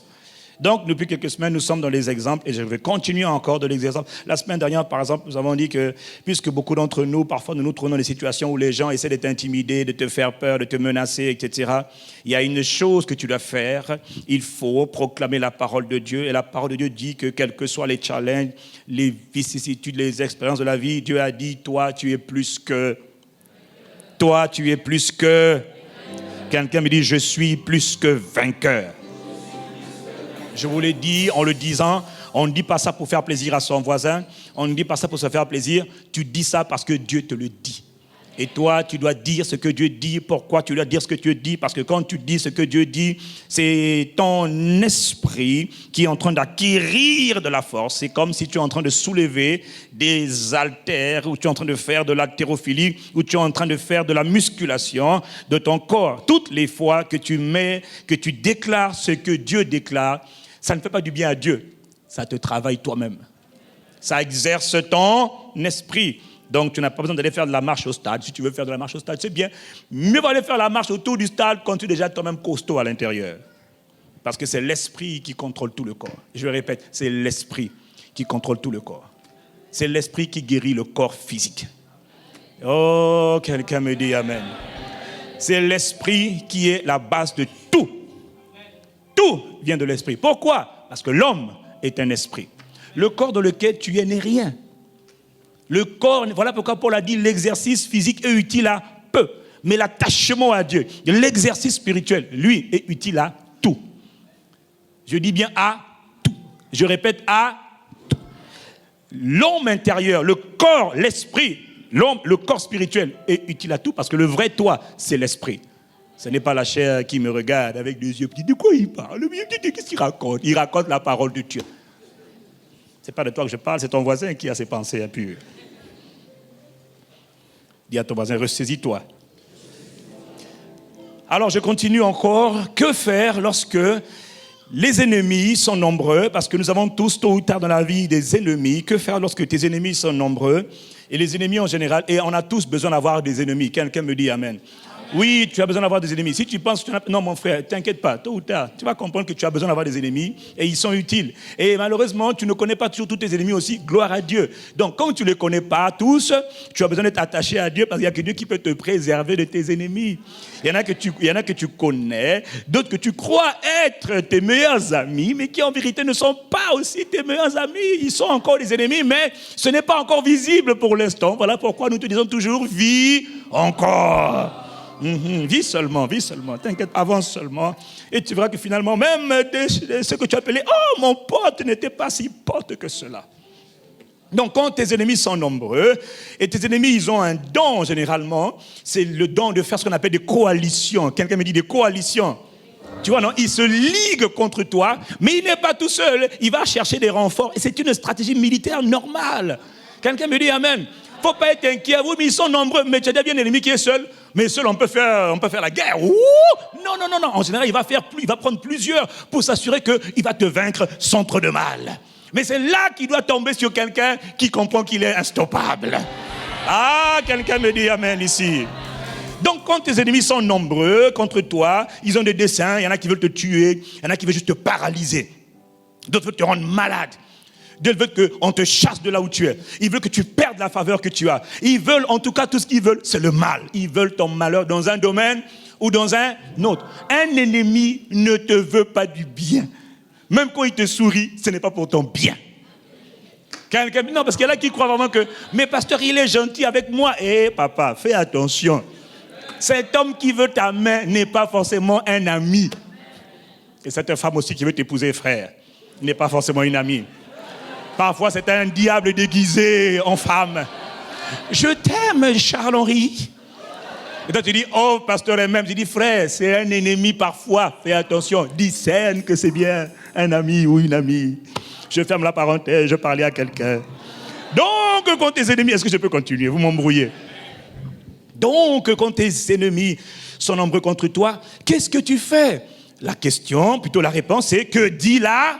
Donc, depuis quelques semaines, nous sommes dans les exemples et je vais continuer encore de les exemples. La semaine dernière, par exemple, nous avons dit que, puisque beaucoup d'entre nous, parfois, nous nous trouvons dans des situations où les gens essaient de t'intimider, de te faire peur, de te menacer, etc. Il y a une chose que tu dois faire. Il faut proclamer la parole de Dieu. Et la parole de Dieu dit que, quels que soient les challenges, les vicissitudes, les expériences de la vie, Dieu a dit, toi, tu es plus que... Toi, tu es plus que... Quelqu'un me dit, je suis plus que vainqueur. Je vous l'ai dit en le disant, on ne dit pas ça pour faire plaisir à son voisin, on ne dit pas ça pour se faire plaisir, tu dis ça parce que Dieu te le dit. Et toi, tu dois dire ce que Dieu dit. Pourquoi tu dois dire ce que Dieu dit? Parce que quand tu dis ce que Dieu dit, c'est ton esprit qui est en train d'acquérir de la force. C'est comme si tu es en train de soulever des haltères, ou tu es en train de faire de l'haltérophilie, ou tu es en train de faire de la musculation de ton corps. Toutes les fois que tu déclares ce que Dieu déclare, ça ne fait pas du bien à Dieu. Ça te travaille toi-même. Ça exerce ton esprit. Donc, tu n'as pas besoin d'aller faire de la marche au stade. Si tu veux faire de la marche au stade, c'est bien. Mieux vaut aller faire la marche autour du stade quand tu es déjà toi-même costaud à l'intérieur. Parce que c'est l'esprit qui contrôle tout le corps. Je répète, c'est l'esprit qui contrôle tout le corps. C'est l'esprit qui guérit le corps physique. Oh, quelqu'un me dit amen. C'est l'esprit qui est la base de tout. Tout vient de l'esprit. Pourquoi? Parce que l'homme est un esprit. Le corps dans lequel tu es n'est rien. Le corps, voilà pourquoi Paul a dit l'exercice physique est utile à peu. Mais l'attachement à Dieu, l'exercice spirituel, lui, est utile à tout. Je dis bien à tout. Je répète à tout. L'homme intérieur, le corps, l'esprit, le corps spirituel est utile à tout parce que le vrai toi, c'est l'esprit. Ce n'est pas la chair qui me regarde avec des yeux petits. De quoi il parle? Qu'est-ce qu'il raconte? Il raconte la parole de Dieu. Ce n'est pas de toi que je parle, c'est ton voisin qui a ses pensées impures. Dis à ton voisin, ressaisis-toi. Alors, je continue encore. Que faire lorsque les ennemis sont nombreux? Parce que nous avons tous, tôt ou tard dans la vie, des ennemis. Que faire lorsque tes ennemis sont nombreux? Et les ennemis en général, et on a tous besoin d'avoir des ennemis. Quelqu'un me dit amen. Oui, tu as besoin d'avoir des ennemis. Si tu penses que tu n'as... Non, mon frère, t'inquiète pas, tôt ou tard, tu vas comprendre que tu as besoin d'avoir des ennemis et ils sont utiles. Et malheureusement, tu ne connais pas toujours tous tes ennemis aussi. Gloire à Dieu. Donc, comme tu ne les connais pas tous, tu as besoin d'être attaché à Dieu parce qu'il n'y a que Dieu qui peut te préserver de tes ennemis. Il y en a que tu connais, d'autres que tu crois être tes meilleurs amis, mais qui en vérité ne sont pas aussi tes meilleurs amis. Ils sont encore des ennemis, mais ce n'est pas encore visible pour l'instant. Voilà pourquoi nous te disons toujours, vis encore. Vis seulement, t'inquiète, avance seulement. Et tu verras que finalement, même ce que tu appelais, oh mon pote n'était pas si pote que cela. Donc quand tes ennemis sont nombreux, et tes ennemis ils ont un don généralement, c'est le don de faire ce qu'on appelle des coalitions. Quelqu'un me dit des coalitions. Tu vois, non, il se ligue contre toi, mais il n'est pas tout seul, il va chercher des renforts. Et c'est une stratégie militaire normale. Quelqu'un me dit amen. Il ne faut pas être inquiet, oui, mais ils sont nombreux, mais tu as bien un ennemi qui est seul. Mais seul, on peut faire la guerre. Ouh, non. En général, il va prendre plusieurs pour s'assurer qu'il va te vaincre sans trop de mal. Mais c'est là qu'il doit tomber sur quelqu'un qui comprend qu'il est instoppable. Ah, quelqu'un me dit amen ici. Donc, quand tes ennemis sont nombreux contre toi, ils ont des desseins, il y en a qui veulent te tuer, il y en a qui veulent juste te paralyser. D'autres veulent te rendre malade. Dieu veut qu'on te chasse de là où tu es. Ils veulent que tu perdes la faveur que tu as. Ils veulent, en tout cas, tout ce qu'ils veulent, c'est le mal. Ils veulent ton malheur dans un domaine ou dans un autre. Un ennemi ne te veut pas du bien. Même quand il te sourit, ce n'est pas pour ton bien. Non, parce qu'il y en a qui croient vraiment que, mais pasteur, il est gentil avec moi. Eh, papa, fais attention. Cet homme qui veut ta main n'est pas forcément un ami. Et cette femme aussi qui veut t'épouser, frère, n'est pas forcément une amie. Parfois, c'est un diable déguisé en femme. Je t'aime, Charles-Henri. Et toi, tu dis, oh, pasteur, même. Je dis, frère, c'est un ennemi parfois. Fais attention, discerne que c'est bien un ami ou une amie. Je ferme la parenthèse, je parlais à quelqu'un. Donc, quand tes ennemis... Est-ce que je peux continuer? Vous m'embrouillez. Donc, quand tes ennemis sont nombreux contre toi, qu'est-ce que tu fais? La question, plutôt la réponse, c'est que dit la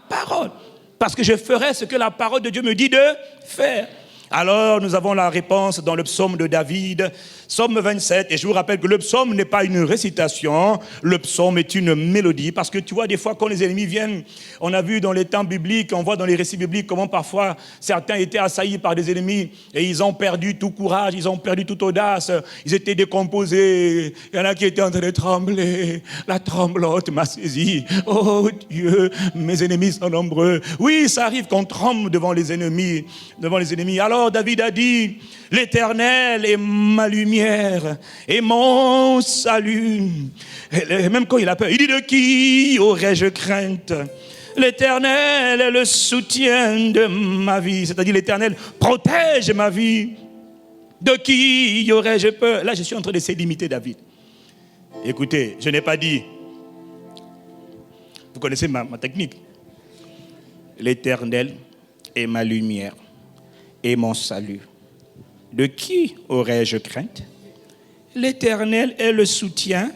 parole. Parce que je ferai ce que la parole de Dieu me dit de faire. Alors, nous avons la réponse dans le psaume de David, psaume 27. Et je vous rappelle que le psaume n'est pas une récitation, le psaume est une mélodie. Parce que tu vois, des fois, quand les ennemis viennent, on a vu dans les temps bibliques, on voit dans les récits bibliques comment parfois certains étaient assaillis par des ennemis et ils ont perdu tout courage, ils ont perdu toute audace, ils étaient décomposés. Il y en a qui étaient en train de trembler. La tremblote m'a saisi. Oh Dieu, mes ennemis sont nombreux. Oui, ça arrive qu'on tremble devant les ennemis. Alors David a dit, l'Éternel est ma lumière et mon salut. Et même quand il a peur, il dit, de qui aurais-je crainte? L'Éternel est le soutien de ma vie. C'est-à-dire l'Éternel protège ma vie. De qui aurais-je peur? Là, je suis en train d'essayer d'imiter David. Écoutez, je n'ai pas dit, vous connaissez ma technique. L'Éternel est ma lumière et mon salut. De qui aurais-je crainte? L'Éternel est le soutien.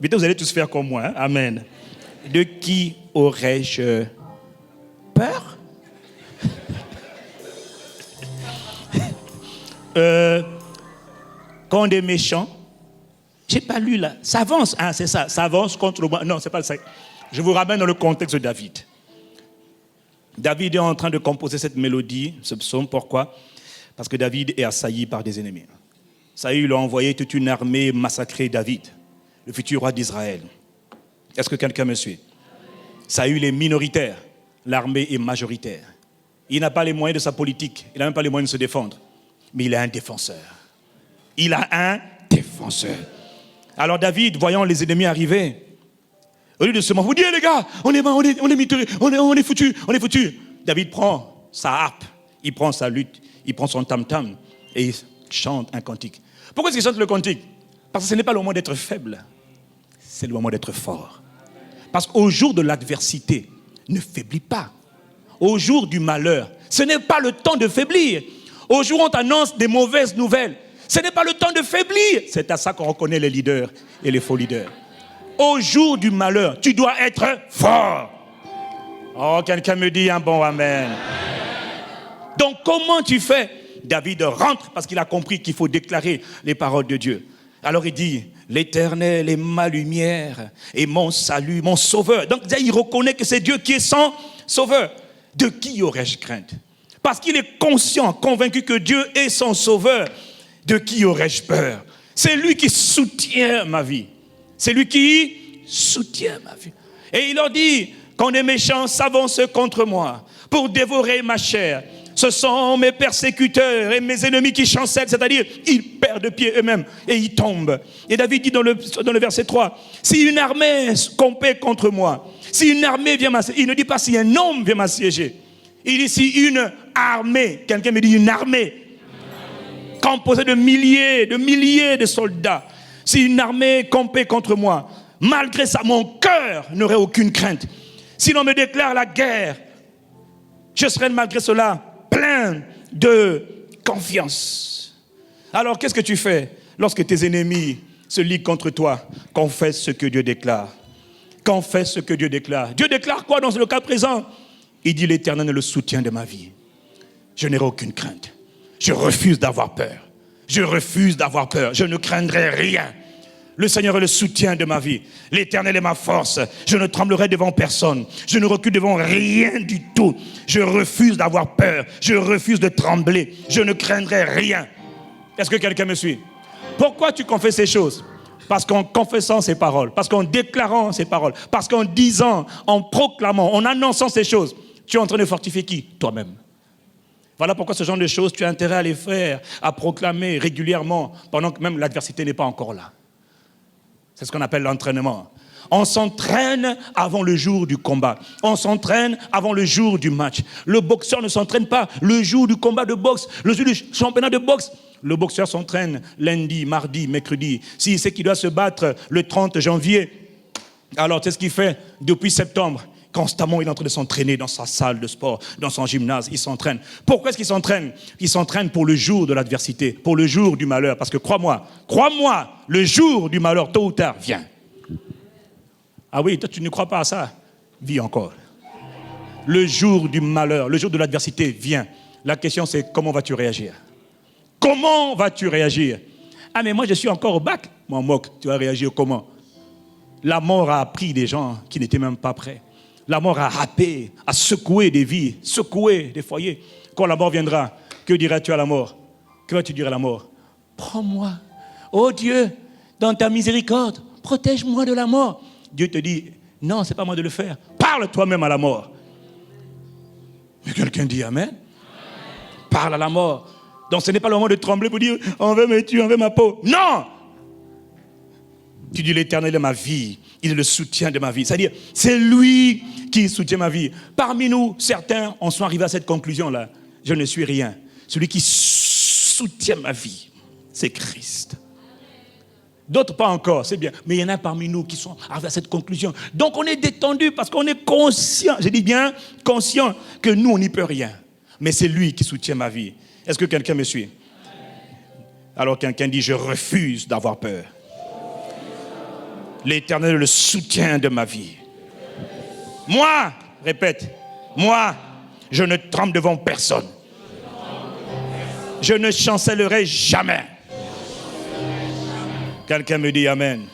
Vite, vous allez tous faire comme moi. Hein? Amen. De qui aurais-je peur? Quand des méchants, j'ai pas lu là, s'avance, hein, c'est ça, s'avance contre moi. Non, c'est pas ça. Je vous ramène dans le contexte de David. David est en train de composer cette mélodie, ce psaume. Pourquoi? Parce que David est assailli par des ennemis. Saül a envoyé toute une armée massacrer David, le futur roi d'Israël. Est-ce que quelqu'un me suit? Saül est minoritaire, l'armée est majoritaire. Il n'a pas les moyens de sa politique, il n'a même pas les moyens de se défendre. Mais il a un défenseur. Il a un défenseur. Alors David, voyant les ennemis arriver, au lieu de se vous dire, les gars, on est foutus. David prend sa harpe, il prend sa lutte, il prend son tam-tam et il chante un cantique. Pourquoi est-ce qu'il chante le cantique? Parce que ce n'est pas le moment d'être faible, c'est le moment d'être fort. Parce qu'au jour de l'adversité, ne faiblis pas. Au jour du malheur, ce n'est pas le temps de faiblir. Au jour où on t'annonce des mauvaises nouvelles, ce n'est pas le temps de faiblir. C'est à ça qu'on reconnaît les leaders et les faux leaders. Au jour du malheur, tu dois être fort. Oh, quelqu'un me dit un bon amen. Donc, comment tu fais? David rentre parce qu'il a compris qu'il faut déclarer les paroles de Dieu. Alors il dit, l'Éternel est ma lumière et mon salut, mon sauveur. Donc, il reconnaît que c'est Dieu qui est son sauveur. De qui aurais-je crainte? Parce qu'il est conscient, convaincu que Dieu est son sauveur. De qui aurais-je peur? C'est lui qui soutient ma vie. C'est lui qui soutient ma vie. Et il leur dit, quand les méchants s'avancent contre moi pour dévorer ma chair, ce sont mes persécuteurs et mes ennemis qui chancellent, c'est-à-dire ils perdent pied eux-mêmes et ils tombent. Et David dit dans le verset 3, si une armée comptait contre moi, si une armée vient m'assiéger, il ne dit pas si un homme vient m'assiéger, il dit si une armée, quelqu'un me dit une armée, composée de milliers de soldats, si une armée campait contre moi, malgré ça, mon cœur n'aurait aucune crainte. Si l'on me déclare la guerre, je serai malgré cela plein de confiance. Alors, qu'est-ce que tu fais lorsque tes ennemis se liguent contre toi? Confesse ce que Dieu déclare. Confesse ce que Dieu déclare. Dieu déclare quoi dans le cas présent? Il dit, l'Éternel est le soutien de ma vie. Je n'aurai aucune crainte. Je refuse d'avoir peur. Je refuse d'avoir peur. Je ne craindrai rien. Le Seigneur est le soutien de ma vie. L'Éternel est ma force. Je ne tremblerai devant personne. Je ne recule devant rien du tout. Je refuse d'avoir peur. Je refuse de trembler. Je ne craindrai rien. Est-ce que quelqu'un me suit? Pourquoi tu confesses ces choses? Parce qu'en confessant ces paroles, parce qu'en déclarant ces paroles, parce qu'en disant, en proclamant, en annonçant ces choses, tu es en train de fortifier qui? Toi-même. Voilà pourquoi ce genre de choses, tu as intérêt à les faire, à proclamer régulièrement, pendant que même l'adversité n'est pas encore là. C'est ce qu'on appelle l'entraînement. On s'entraîne avant le jour du combat. On s'entraîne avant le jour du match. Le boxeur ne s'entraîne pas le jour du combat de boxe, le jour du championnat de boxe. Le boxeur s'entraîne lundi, mardi, mercredi. S'il sait qu'il doit se battre le 30 janvier, alors c'est ce qu'il fait depuis septembre. Constamment, il est en train de s'entraîner dans sa salle de sport, dans son gymnase, il s'entraîne. Pourquoi est-ce qu'il s'entraîne? Il s'entraîne pour le jour de l'adversité, pour le jour du malheur. Parce que crois-moi, le jour du malheur, tôt ou tard, vient. Ah oui, toi tu ne crois pas à ça? Vis encore. Le jour du malheur, le jour de l'adversité vient. La question c'est comment vas-tu réagir? Comment vas-tu réagir? Ah mais moi je suis encore au bac. M'en moque, tu vas réagir comment? La mort a pris des gens qui n'étaient même pas prêts. La mort a râpé, a secoué des vies, secoué des foyers. Quand la mort viendra, que diras-tu à la mort? Que vas-tu dire à la mort? Prends-moi, oh Dieu, dans ta miséricorde, protège-moi de la mort. Dieu te dit, non, c'est pas moi de le faire. Parle toi-même à la mort. Mais quelqu'un dit Amen. Parle à la mort. Donc ce n'est pas le moment de trembler pour dire, on veut me tuer, on veut ma peau. Non! Tu dis, l'Éternel est ma vie, il est le soutien de ma vie. C'est-à-dire, c'est lui qui soutient ma vie. Parmi nous, certains en sont arrivés à cette conclusion-là. Je ne suis rien. Celui qui soutient ma vie, c'est Christ. D'autres pas encore, c'est bien. Mais il y en a parmi nous qui sont arrivés à cette conclusion. Donc on est détendu parce qu'on est conscient, je dis bien conscient, que nous on n'y peut rien. Mais c'est lui qui soutient ma vie. Est-ce que quelqu'un me suit? Alors quelqu'un dit, je refuse d'avoir peur. L'Éternel est le soutien de ma vie. Moi, répète, moi, je ne tremble devant personne. Je ne chancellerai jamais. Quelqu'un me dit Amen.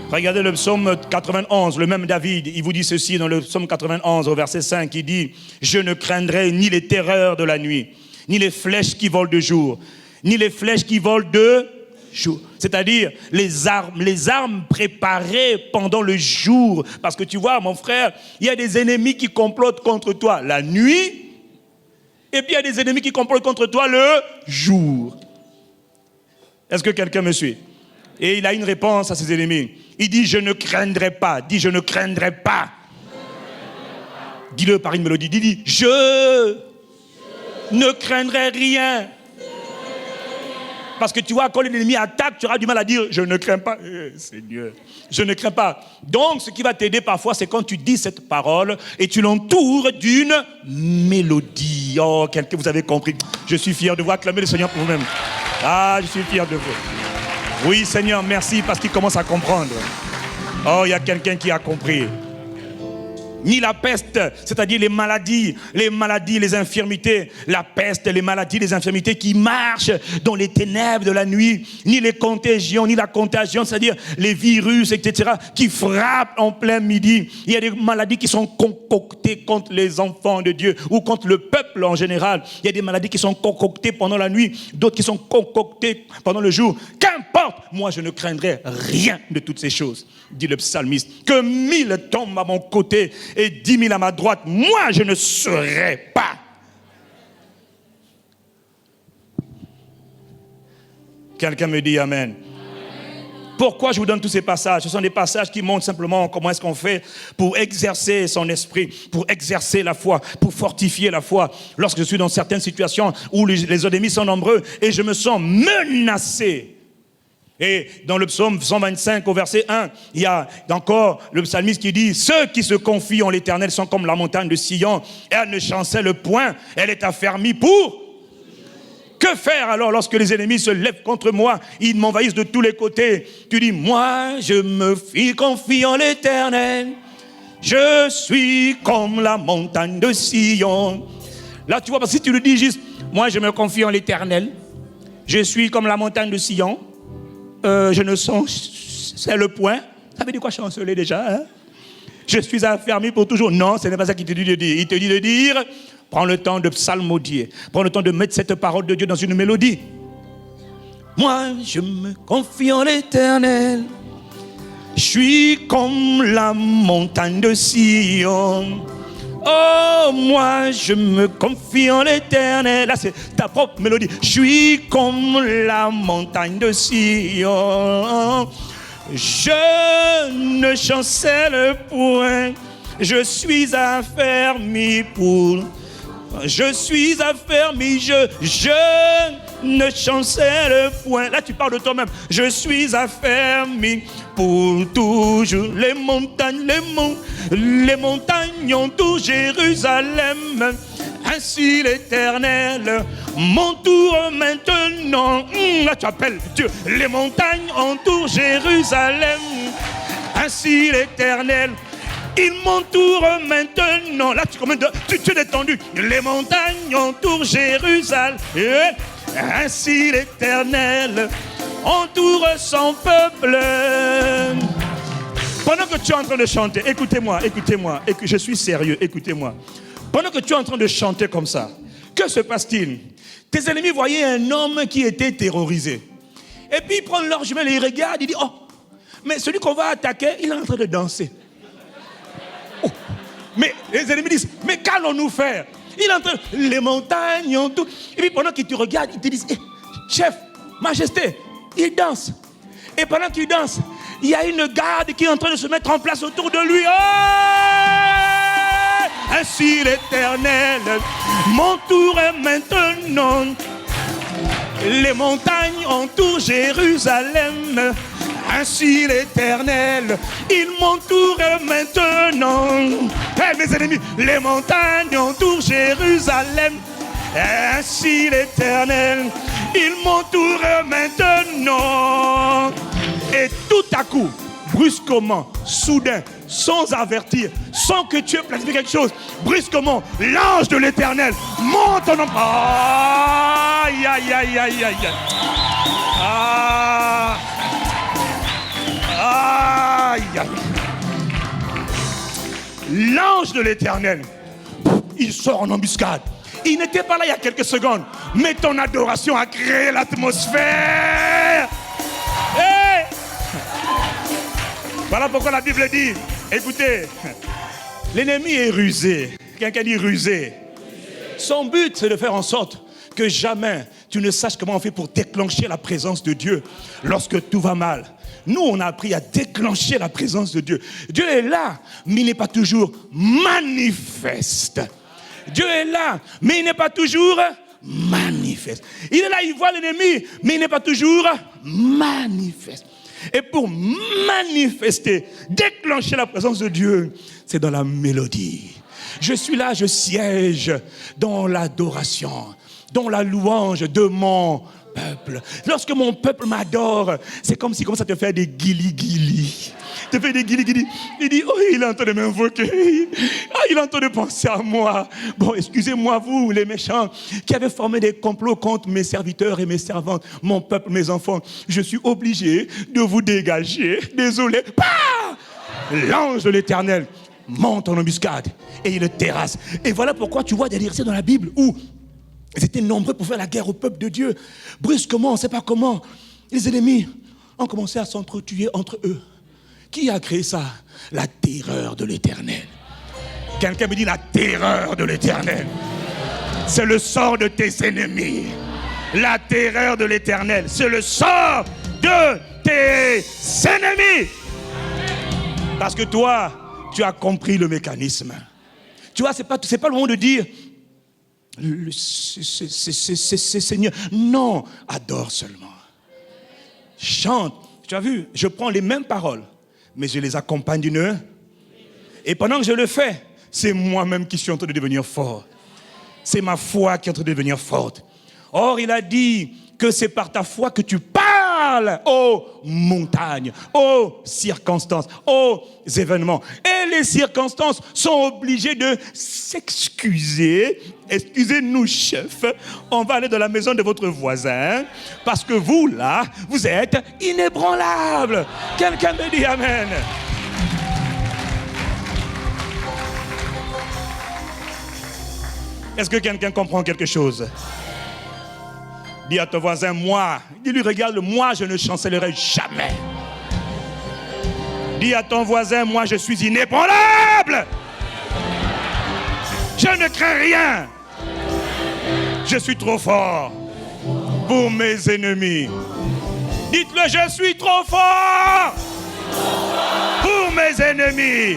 Regardez le psaume 91, le même David, il vous dit ceci dans le psaume 91 au verset 5, il dit, je ne craindrai ni les terreurs de la nuit, ni les flèches qui volent de jour, ni les flèches qui volent de jour. C'est-à-dire les armes préparées pendant le jour. Parce que tu vois, mon frère, il y a des ennemis qui complotent contre toi la nuit, et puis il y a des ennemis qui complotent contre toi le jour. Est-ce que quelqu'un me suit? Et il a une réponse à ses ennemis. Il dit, je ne craindrai pas. Dis, je ne craindrai pas. Dis-le par une mélodie. Dis, je ne craindrai rien. Parce que tu vois, quand l'ennemi attaque, tu auras du mal à dire, je ne crains pas. Seigneur, je ne crains pas. Donc, ce qui va t'aider parfois, c'est quand tu dis cette parole et tu l'entoures d'une mélodie. Oh, quelqu'un, vous avez compris. Je suis fier de vous. Acclamez le Seigneur pour vous-même. Ah, je suis fier de vous. Oui, Seigneur, merci, parce qu'il commence à comprendre. Oh, il y a quelqu'un qui a compris. Ni la peste, c'est-à-dire les maladies, les infirmités, la peste, les maladies, les infirmités qui marchent dans les ténèbres de la nuit, ni les contagions, ni la contagion, c'est-à-dire les virus, etc., qui frappent en plein midi. Il y a des maladies qui sont concoctées contre les enfants de Dieu ou contre le peuple en général. Il y a des maladies qui sont concoctées pendant la nuit, d'autres qui sont concoctées pendant le jour. Qu'importe, moi je ne craindrai rien de toutes ces choses, dit le psalmiste. Que 1000 tombent à mon côté et 10 000 à ma droite, moi je ne serai pas. Quelqu'un me dit Amen. Pourquoi je vous donne tous ces passages? Ce sont des passages qui montrent simplement comment est-ce qu'on fait pour exercer son esprit, pour exercer la foi, pour fortifier la foi. Lorsque je suis dans certaines situations où les ennemis sont nombreux et je me sens menacé. Et dans le psaume 125 au verset 1, il y a encore le psalmiste qui dit « Ceux qui se confient en l'Éternel sont comme la montagne de Sion, elle ne chancelle point, elle est affermie pour... » Que faire alors lorsque les ennemis se lèvent contre moi, ils m'envahissent de tous les côtés? Tu dis « Moi, je me confie en l'Éternel, je suis comme la montagne de Sion. » Là, tu vois, parce que si tu le dis juste « Moi, je me confie en l'Éternel, je suis comme la montagne de Sion. » je ne sens, c'est le point. Ça veut dire quoi chanceler déjà, hein? Je suis affermi pour toujours. Non, ce n'est pas ça qu'il te dit de dire. Il te dit de dire, prends le temps de psalmodier. Prends le temps de mettre cette parole de Dieu dans une mélodie. Moi, je me confie en l'Éternel. Je suis comme la montagne de Sion. Oh, moi, je me confie en l'Éternel. Là, c'est ta propre mélodie. Je suis comme la montagne de Sion. Je ne chancelle point. Je suis affermi pour... Je suis affermi, je ne chancelle point. Là, tu parles de toi-même. Je suis affermi pour toujours. Les montagnes entourent Jérusalem. Ainsi l'Éternel m'entoure maintenant. Là, tu appelles Dieu. Les montagnes entourent Jérusalem. Ainsi l'Éternel ils m'entourent maintenant. Là, tu es détendu. Les montagnes entourent Jérusalem. Ainsi l'Éternel entoure son peuple. Pendant que tu es en train de chanter, écoutez-moi, et que je suis sérieux, écoutez-moi. Pendant que tu es en train de chanter comme ça, que se passe-t-il? Tes ennemis voyaient un homme qui était terrorisé. Et puis ils prennent leur jumelle et ils regardent, ils disent, oh, mais celui qu'on va attaquer, il est en train de danser. Oh. Mais les ennemis disent, mais qu'allons-nous faire? Il est en train, les montagnes ont tout. Et puis pendant qu'ils te regardent, ils te disent, hey, chef, majesté, il danse. Et pendant qu'il danse, il y a une garde qui est en train de se mettre en place autour de lui. Oh! Ainsi l'Éternel m'entoure maintenant. Les montagnes entourent Jérusalem. Ainsi l'Éternel, il m'entoure maintenant. Hey, mes ennemis, les montagnes entourent Jérusalem. Ainsi l'Éternel, il m'entoure maintenant. Et tout à coup, brusquement, soudain, sans avertir, sans que tu aies planifié quelque chose, brusquement, l'ange de l'Éternel monte en homme. Aïe, aïe, aïe, aïe, aïe. Ah. Aïe, aïe. L'ange de l'Éternel, il sort en embuscade. Il n'était pas là il y a quelques secondes, mais ton adoration a créé l'atmosphère. Hey! Voilà pourquoi la Bible dit, écoutez, l'ennemi est rusé. Quelqu'un dit rusé. Son but, c'est de faire en sorte que jamais tu ne saches comment on fait pour déclencher la présence de Dieu lorsque tout va mal. Nous, on a appris à déclencher la présence de Dieu. Dieu est là, mais il n'est pas toujours manifeste. Dieu est là, mais il n'est pas toujours manifeste. Il est là, il voit l'ennemi, mais il n'est pas toujours manifeste. Et pour manifester, déclencher la présence de Dieu, c'est dans la mélodie. Je suis là, je siège dans l'adoration, dans la louange de mon peuple. Lorsque mon peuple m'adore, c'est comme si commence à te faire des guili-guili. Te fait des guili-guili. Il dit, oh, il est en train de m'invoquer. Ah, il est en train de penser à moi. Bon, excusez-moi, vous, les méchants, qui avez formé des complots contre mes serviteurs et mes servantes, mon peuple, mes enfants. Je suis obligé de vous dégager. Désolé. Bah! L'ange de l'Éternel monte en embuscade et il le terrasse. Et voilà pourquoi tu vois des versets dans la Bible où ils étaient nombreux pour faire la guerre au peuple de Dieu. Brusquement, on ne sait pas comment, les ennemis ont commencé à s'entretuer entre eux. Qui a créé ça? La terreur de l'Éternel. Quelqu'un me dit la terreur de l'Éternel. C'est le sort de tes ennemis. La terreur de l'Éternel, c'est le sort de tes ennemis. Parce que toi, tu as compris le mécanisme. Tu vois, c'est pas le moment de dire c'est Seigneur. Non, adore seulement. Chante. Tu as vu, je prends les mêmes paroles, mais je les accompagne d'une. Et pendant que je le fais, c'est moi-même qui suis en train de devenir fort. C'est ma foi qui est en train de devenir forte. Or, il a dit que c'est par ta foi que tu parles aux montagnes, aux circonstances, aux événements. Et les circonstances sont obligées de s'excuser. Excusez-nous, chef, on va aller dans la maison de votre voisin parce que vous, là, vous êtes inébranlable. Quelqu'un me dit amen. Est-ce que quelqu'un comprend quelque chose? Dis à ton voisin, moi. Dis-lui, regarde, moi, je ne chancellerai jamais. Dis à ton voisin, moi, je suis inébranlable. Je ne crains rien. Je suis trop fort pour mes ennemis. Dites-le, je suis trop fort pour mes ennemis.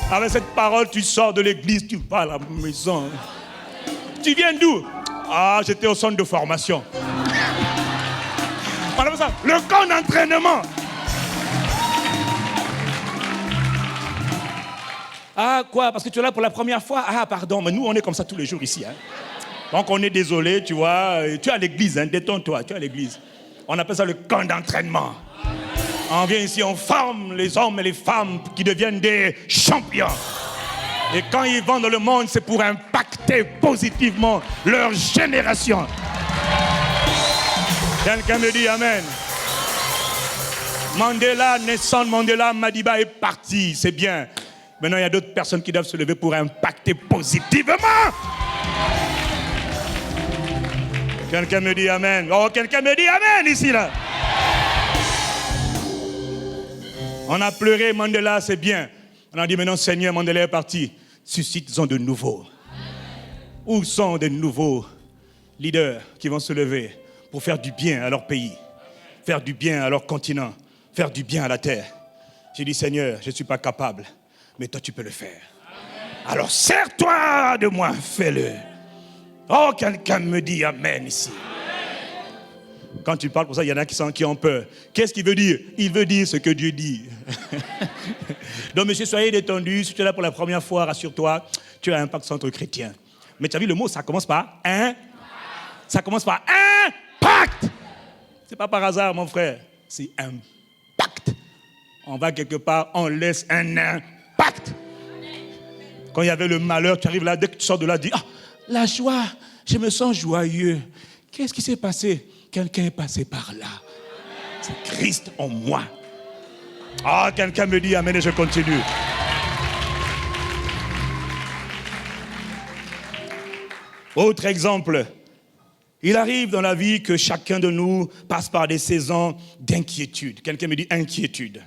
Avec cette parole, tu sors de l'église, tu vas à la maison. Tu viens d'où? Ah, j'étais au centre de formation. Voilà ça, le camp d'entraînement. Ah, quoi? Parce que tu es là pour la première fois? Ah, pardon, mais nous, on est comme ça tous les jours ici. Hein. Donc, on est désolé, tu vois. Tu es à l'église, hein, détends-toi, tu es à l'église. On appelle ça le camp d'entraînement. On vient ici, on forme les hommes et les femmes qui deviennent des champions. Et quand ils vont dans le monde, c'est pour impacter positivement leur génération. Quelqu'un me dit Amen. Mandela, Nelson Mandela, Madiba est parti, c'est bien. Maintenant, il y a d'autres personnes qui doivent se lever pour impacter positivement. Quelqu'un me dit Amen. Oh, quelqu'un me dit Amen ici, là. On a pleuré, Mandela, c'est bien. On a dit maintenant, Seigneur, Mandela est parti. Suscite-en de nouveaux. Où sont de nouveaux leaders qui vont se lever pour faire du bien à leur pays, faire du bien à leur continent, faire du bien à la terre. J'ai dit, Seigneur, je ne suis pas capable, mais toi, tu peux le faire. Alors, sers-toi de moi, fais-le. Oh, quelqu'un me dit Amen ici. Quand tu parles pour ça, il y en a qui ont peur. Qu'est-ce qu'il veut dire? Il veut dire ce que Dieu dit. Donc, monsieur, soyez détendu. Si tu es là pour la première fois, rassure-toi, tu as un impact centre chrétien. Mais tu as vu le mot, ça commence par un. Ça commence par impact. C'est pas par hasard, mon frère. C'est impact. On va quelque part, on laisse un impact. Quand il y avait le malheur, tu arrives là, dès que tu sors de là, tu dis, ah, la joie, je me sens joyeux. Qu'est-ce qui s'est passé? Quelqu'un est passé par là. C'est Christ en moi. Ah, quelqu'un me dit Amen et je continue. Autre exemple. Il arrive dans la vie que chacun de nous passe par des saisons d'inquiétude. Quelqu'un me dit inquiétude.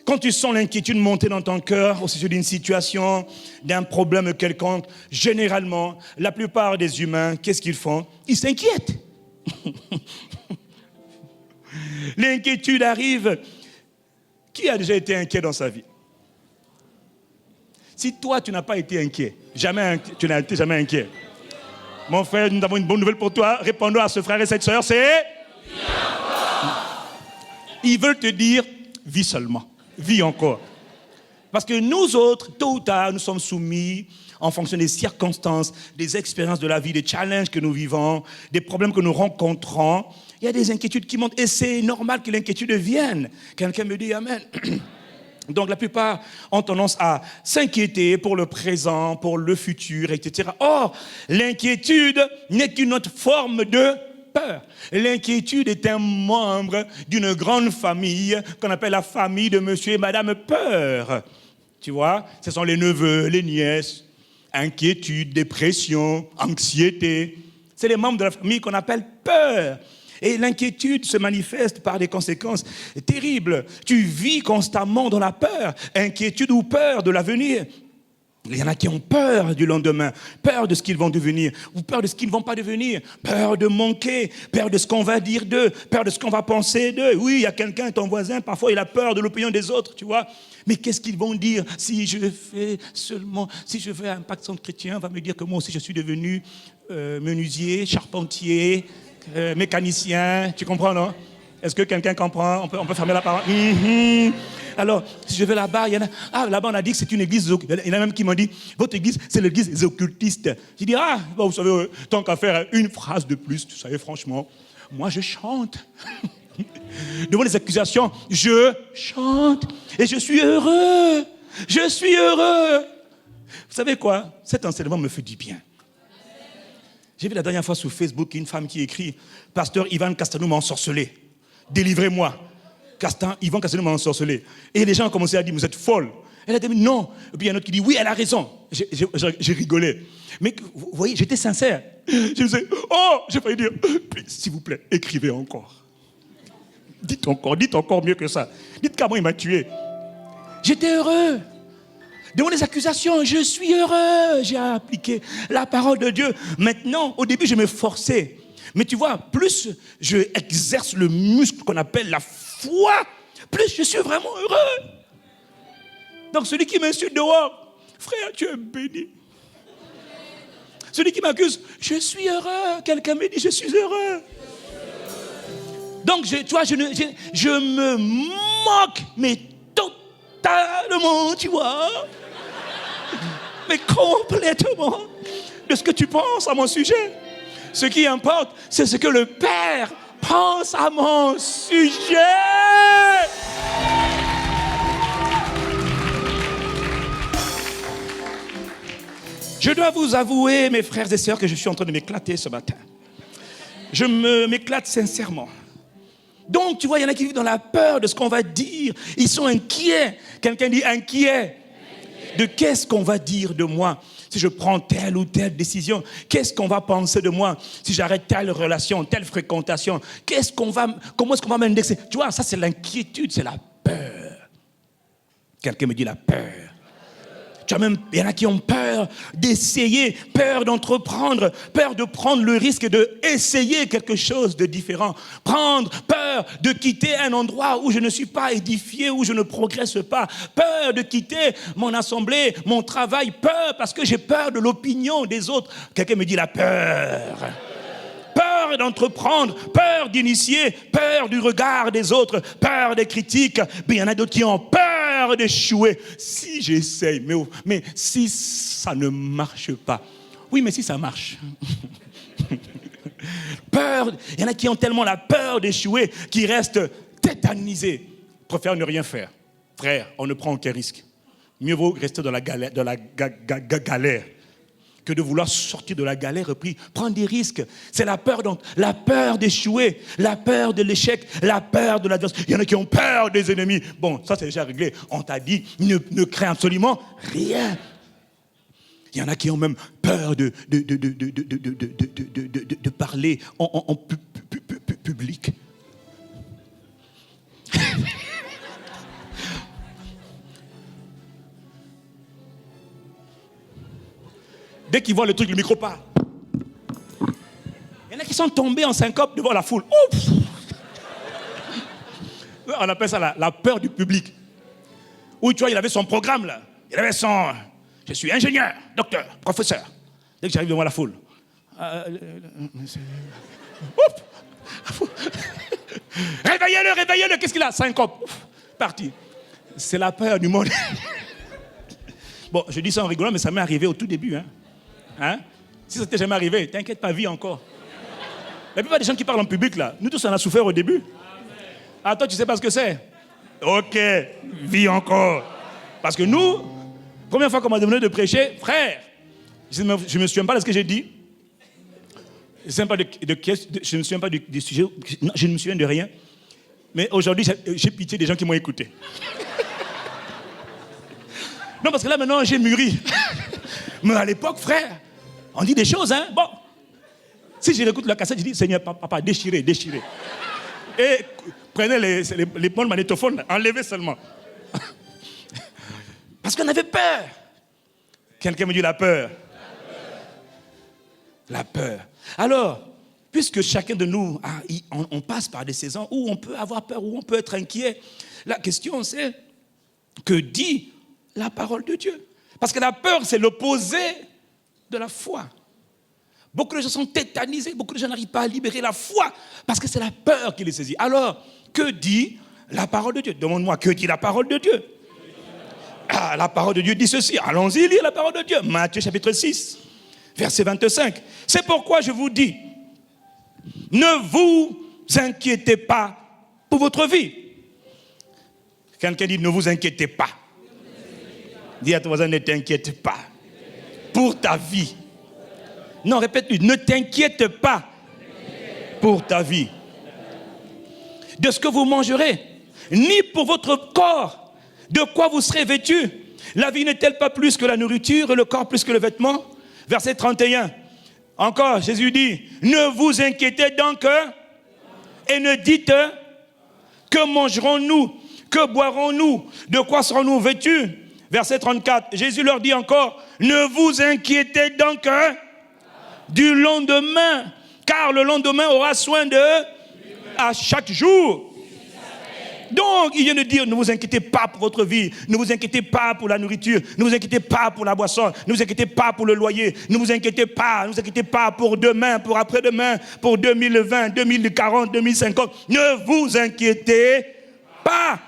Quand tu sens l'inquiétude monter dans ton cœur au sujet d'une situation, d'un problème quelconque, généralement, la plupart des humains, qu'est-ce qu'ils font? Ils s'inquiètent. L'inquiétude arrive. Qui a déjà été inquiet dans sa vie? Si toi, tu n'as pas été inquiet, tu n'as été jamais inquiet. Mon frère, nous avons une bonne nouvelle pour toi. Répondons à ce frère et cette sœur, c'est... Ils veulent te dire, vis seulement. Vis encore. Parce que nous autres, tôt ou tard, nous sommes soumis en fonction des circonstances, des expériences de la vie, des challenges que nous vivons, des problèmes que nous rencontrons. Il y a des inquiétudes qui montent et c'est normal que l'inquiétude vienne. Quelqu'un me dit Amen. Donc la plupart ont tendance à s'inquiéter pour le présent, pour le futur, etc. Or, l'inquiétude n'est qu'une autre forme de peur. L'inquiétude est un membre d'une grande famille qu'on appelle la famille de monsieur et madame peur. Tu vois, ce sont les neveux, les nièces, inquiétude, dépression, anxiété. C'est les membres de la famille qu'on appelle peur. Et l'inquiétude se manifeste par des conséquences terribles. Tu vis constamment dans la peur, inquiétude ou peur de l'avenir. Il y en a qui ont peur du lendemain, peur de ce qu'ils vont devenir, ou peur de ce qu'ils ne vont pas devenir, peur de manquer, peur de ce qu'on va dire d'eux, peur de ce qu'on va penser d'eux. Oui, il y a quelqu'un, ton voisin, parfois il a peur de l'opinion des autres, tu vois. Mais qu'est-ce qu'ils vont dire si je fais un pacte centre chrétien, on va me dire que moi aussi je suis devenu menuisier, charpentier, mécanicien, tu comprends, non? Est-ce que quelqu'un comprend? On peut fermer la parole. Alors, si je vais là-bas, il y en a... Ah, là-bas, on a dit que c'est une église... Il y en a même qui m'ont dit, votre église, c'est l'église des occultistes. J'ai dit, ah, bon, vous savez, tant qu'à faire une phrase de plus, vous savez, franchement, moi, je chante. Devant les accusations, je chante et je suis heureux. Je suis heureux. Vous savez quoi? Cet enseignement me fait du bien. J'ai vu la dernière fois sur Facebook une femme qui écrit « Pasteur Ivan Castanou m'a ensorcelé. Délivrez-moi. Ivan Castanou m'a ensorcelé. » Et les gens ont commencé à dire « Vous êtes folle. » Elle a dit « Non. » Et puis il y a un autre qui dit « Oui, elle a raison. » J'ai rigolé. Mais vous voyez, j'étais sincère. Je me disais « Oh !» J'ai failli dire « S'il vous plaît, écrivez encore. Dites encore mieux que ça. Dites comment il m'a tué. » J'étais heureux. Devant les accusations, je suis heureux. J'ai appliqué la parole de Dieu. Maintenant, au début, je me forçais. Mais tu vois, plus je exerce le muscle qu'on appelle la foi, plus je suis vraiment heureux. Donc celui qui m'insulte dehors, frère, tu es béni. Celui qui m'accuse, je suis heureux. Quelqu'un me dit, je suis heureux. Donc, tu vois, je me moque, mais totalement, tu vois. Mais complètement de ce que tu penses à mon sujet. Ce qui importe, c'est ce que le Père pense à mon sujet. Je dois vous avouer, mes frères et sœurs, que je suis en train de m'éclater ce matin. Je m'éclate sincèrement. Donc, tu vois, il y en a qui vivent dans la peur de ce qu'on va dire. Ils sont inquiets. Quelqu'un dit inquiet. De qu'est-ce qu'on va dire de moi si je prends telle ou telle décision? Qu'est-ce qu'on va penser de moi si j'arrête telle relation, telle fréquentation? Comment est-ce qu'on va m'indexer? Tu vois, ça c'est l'inquiétude, c'est la peur. Quelqu'un me dit la peur. Tu vois, même, il y en a qui ont peur d'essayer, peur d'entreprendre, peur de prendre le risque d'essayer quelque chose de différent. Peur de quitter un endroit où je ne suis pas édifié, où je ne progresse pas. Peur de quitter mon assemblée, mon travail. Peur parce que j'ai peur de l'opinion des autres. Quelqu'un me dit la peur. Peur d'entreprendre, peur d'initier, peur du regard des autres, peur des critiques. Mais il y en a d'autres qui ont peur d'échouer. Si j'essaye, mais si ça ne marche pas. Oui, mais si ça marche. Peur, il y en a qui ont tellement la peur d'échouer qu'ils restent tétanisés. Préfèrent ne rien faire. Frère, on ne prend aucun risque. Mieux vaut rester dans la galère, que de vouloir sortir de la galère et puis prendre des risques. C'est la peur, donc, la peur d'échouer, la peur de l'échec, la peur de l'adversaire. Il y en a qui ont peur des ennemis. Bon, ça c'est déjà réglé. On t'a dit, ne crains absolument rien. Il y en a qui ont même peur de parler en public. Dès qu'ils voient le truc, le micro part. Il y en a qui sont tombés en syncope devant la foule. Ouf! On appelle ça la peur du public. Où tu vois, il avait son programme là. Il avait son... Je suis ingénieur, docteur, professeur. Dès que j'arrive devant la foule. Réveillez-le, qu'est-ce qu'il a? Syncope. Ouf, parti. C'est la peur du monde. Bon, je dis ça en rigolant, mais ça m'est arrivé au tout début. Hein? Si ça t'est jamais arrivé, t'inquiète pas, vis encore. La plupart des gens qui parlent en public, là, nous tous, on a souffert au début. Ah, toi, tu sais pas ce que c'est? Ok, vis encore. Parce que nous, première fois qu'on m'a demandé de prêcher, frère, je ne me souviens pas de ce que j'ai dit. Je ne me souviens pas du sujet. Non, je ne me souviens de rien. Mais aujourd'hui, j'ai pitié des gens qui m'ont écouté. Non, parce que là, maintenant, j'ai mûri. Mais à l'époque, frère, on dit des choses, hein. Bon. Si je réécoute la cassette, je dis, Seigneur, papa, déchirez. Et prenez les bonnes magnétophones, enlevez seulement. Parce qu'on avait peur. Quelqu'un me dit la peur. La peur. Alors, puisque chacun de nous, on passe par des saisons où on peut avoir peur, où on peut être inquiet, la question c'est, que dit la parole de Dieu? Parce que la peur, c'est l'opposé de la foi. Beaucoup de gens sont tétanisés, beaucoup de gens n'arrivent pas à libérer la foi, parce que c'est la peur qui les saisit. Alors, que dit la parole de Dieu? Demande-moi, que dit la parole de Dieu? Ah, la parole de Dieu dit ceci. Allons-y lire la parole de Dieu. Matthieu chapitre 6, verset 25. C'est pourquoi je vous dis, ne vous inquiétez pas pour votre vie. Quelqu'un dit, ne vous inquiétez pas. Dis à ton voisin, ne t'inquiète pas pour ta vie. Non, répète-lui, ne t'inquiète pas pour ta vie. De ce que vous mangerez, ni pour votre corps, de quoi vous serez vêtus. La vie n'est-elle pas plus que la nourriture et le corps plus que le vêtement? Verset 31. Encore, Jésus dit, ne vous inquiétez donc et ne dites que mangerons-nous, que boirons-nous, de quoi serons-nous vêtus? Verset 34, Jésus leur dit encore, ne vous inquiétez donc du lendemain, car le lendemain aura soin de à chaque jour. Donc, il vient de dire, ne vous inquiétez pas pour votre vie, ne vous inquiétez pas pour la nourriture, ne vous inquiétez pas pour la boisson, ne vous inquiétez pas pour le loyer, ne vous inquiétez pas pour demain, pour après-demain, pour 2020, 2040, 2050. Ne vous inquiétez pas.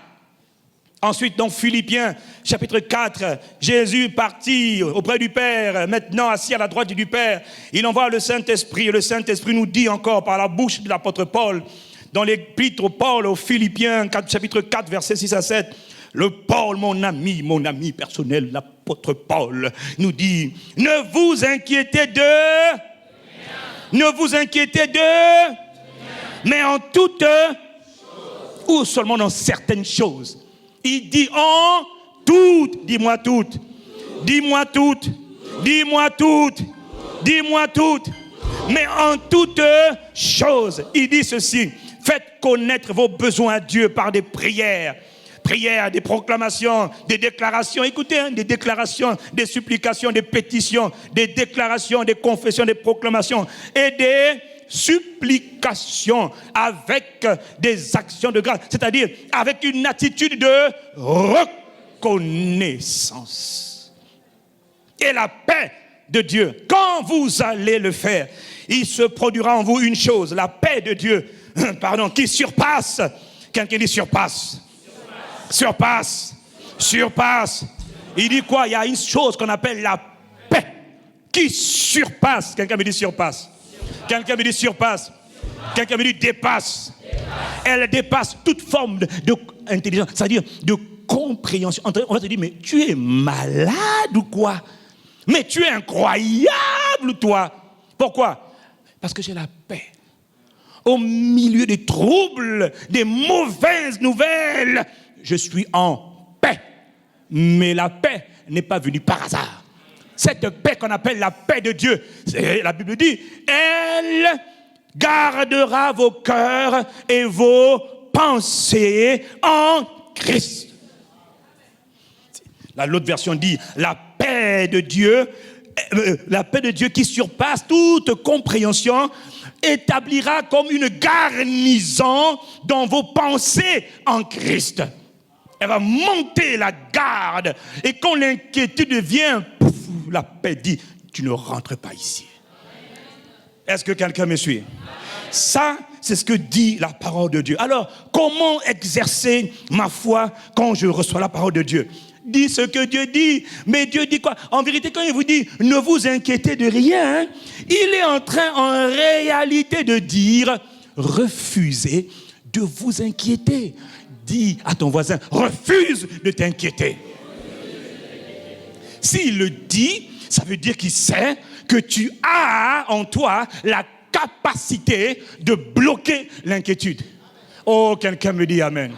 Ensuite, dans Philippiens, chapitre 4, Jésus parti auprès du Père, maintenant assis à la droite du Père, il envoie le Saint-Esprit, et le Saint-Esprit nous dit encore par la bouche de l'apôtre Paul, dans l'épître Paul aux Philippiens, chapitre 4, versets 6 à 7, le Paul, mon ami personnel, l'apôtre Paul, nous dit, ne vous inquiétez de, mais en toutes, ou seulement dans certaines choses. Il dit en toutes, dis-moi toutes, mais en toutes choses. Il dit ceci, faites connaître vos besoins à Dieu par des prières, des proclamations, des déclarations, écoutez, des déclarations, des supplications, des pétitions, des déclarations, des confessions, des proclamations et des supplications avec des actions de grâce, c'est-à-dire avec une attitude de reconnaissance. Et la paix de Dieu, quand vous allez le faire, il se produira en vous une chose, la paix de Dieu, qui surpasse, quelqu'un dit surpasse. Il dit quoi? Il y a une chose qu'on appelle la paix qui surpasse. Quelqu'un me dit surpasse. Quelqu'un me dit surpasse. Quelqu'un me dit dépasse. Elle dépasse toute forme d'intelligence, c'est-à-dire de compréhension. On va te dire, mais tu es malade ou quoi? Mais tu es incroyable, toi. Pourquoi? Parce que j'ai la paix. Au milieu des troubles, des mauvaises nouvelles, je suis en paix. Mais la paix n'est pas venue par hasard. Cette paix qu'on appelle la paix de Dieu, la Bible dit, elle gardera vos cœurs et vos pensées en Christ. L'autre version dit, la paix de Dieu qui surpasse toute compréhension, établira comme une garnison dans vos pensées en Christ. Elle va monter la garde. Et quand l'inquiétude vient, pouf, la paix dit, tu ne rentres pas ici. Est-ce que quelqu'un me suit? Ça, c'est ce que dit la parole de Dieu. Alors, comment exercer ma foi quand je reçois la parole de Dieu? Dis ce que Dieu dit. Mais Dieu dit quoi? En vérité, quand il vous dit, ne vous inquiétez de rien, il est en train, en réalité, de dire, refusez de vous inquiéter. Dis à ton voisin, refuse de t'inquiéter. S'il le dit, ça veut dire qu'il sait que tu as en toi la capacité de bloquer l'inquiétude. Oh, quelqu'un me dit amen.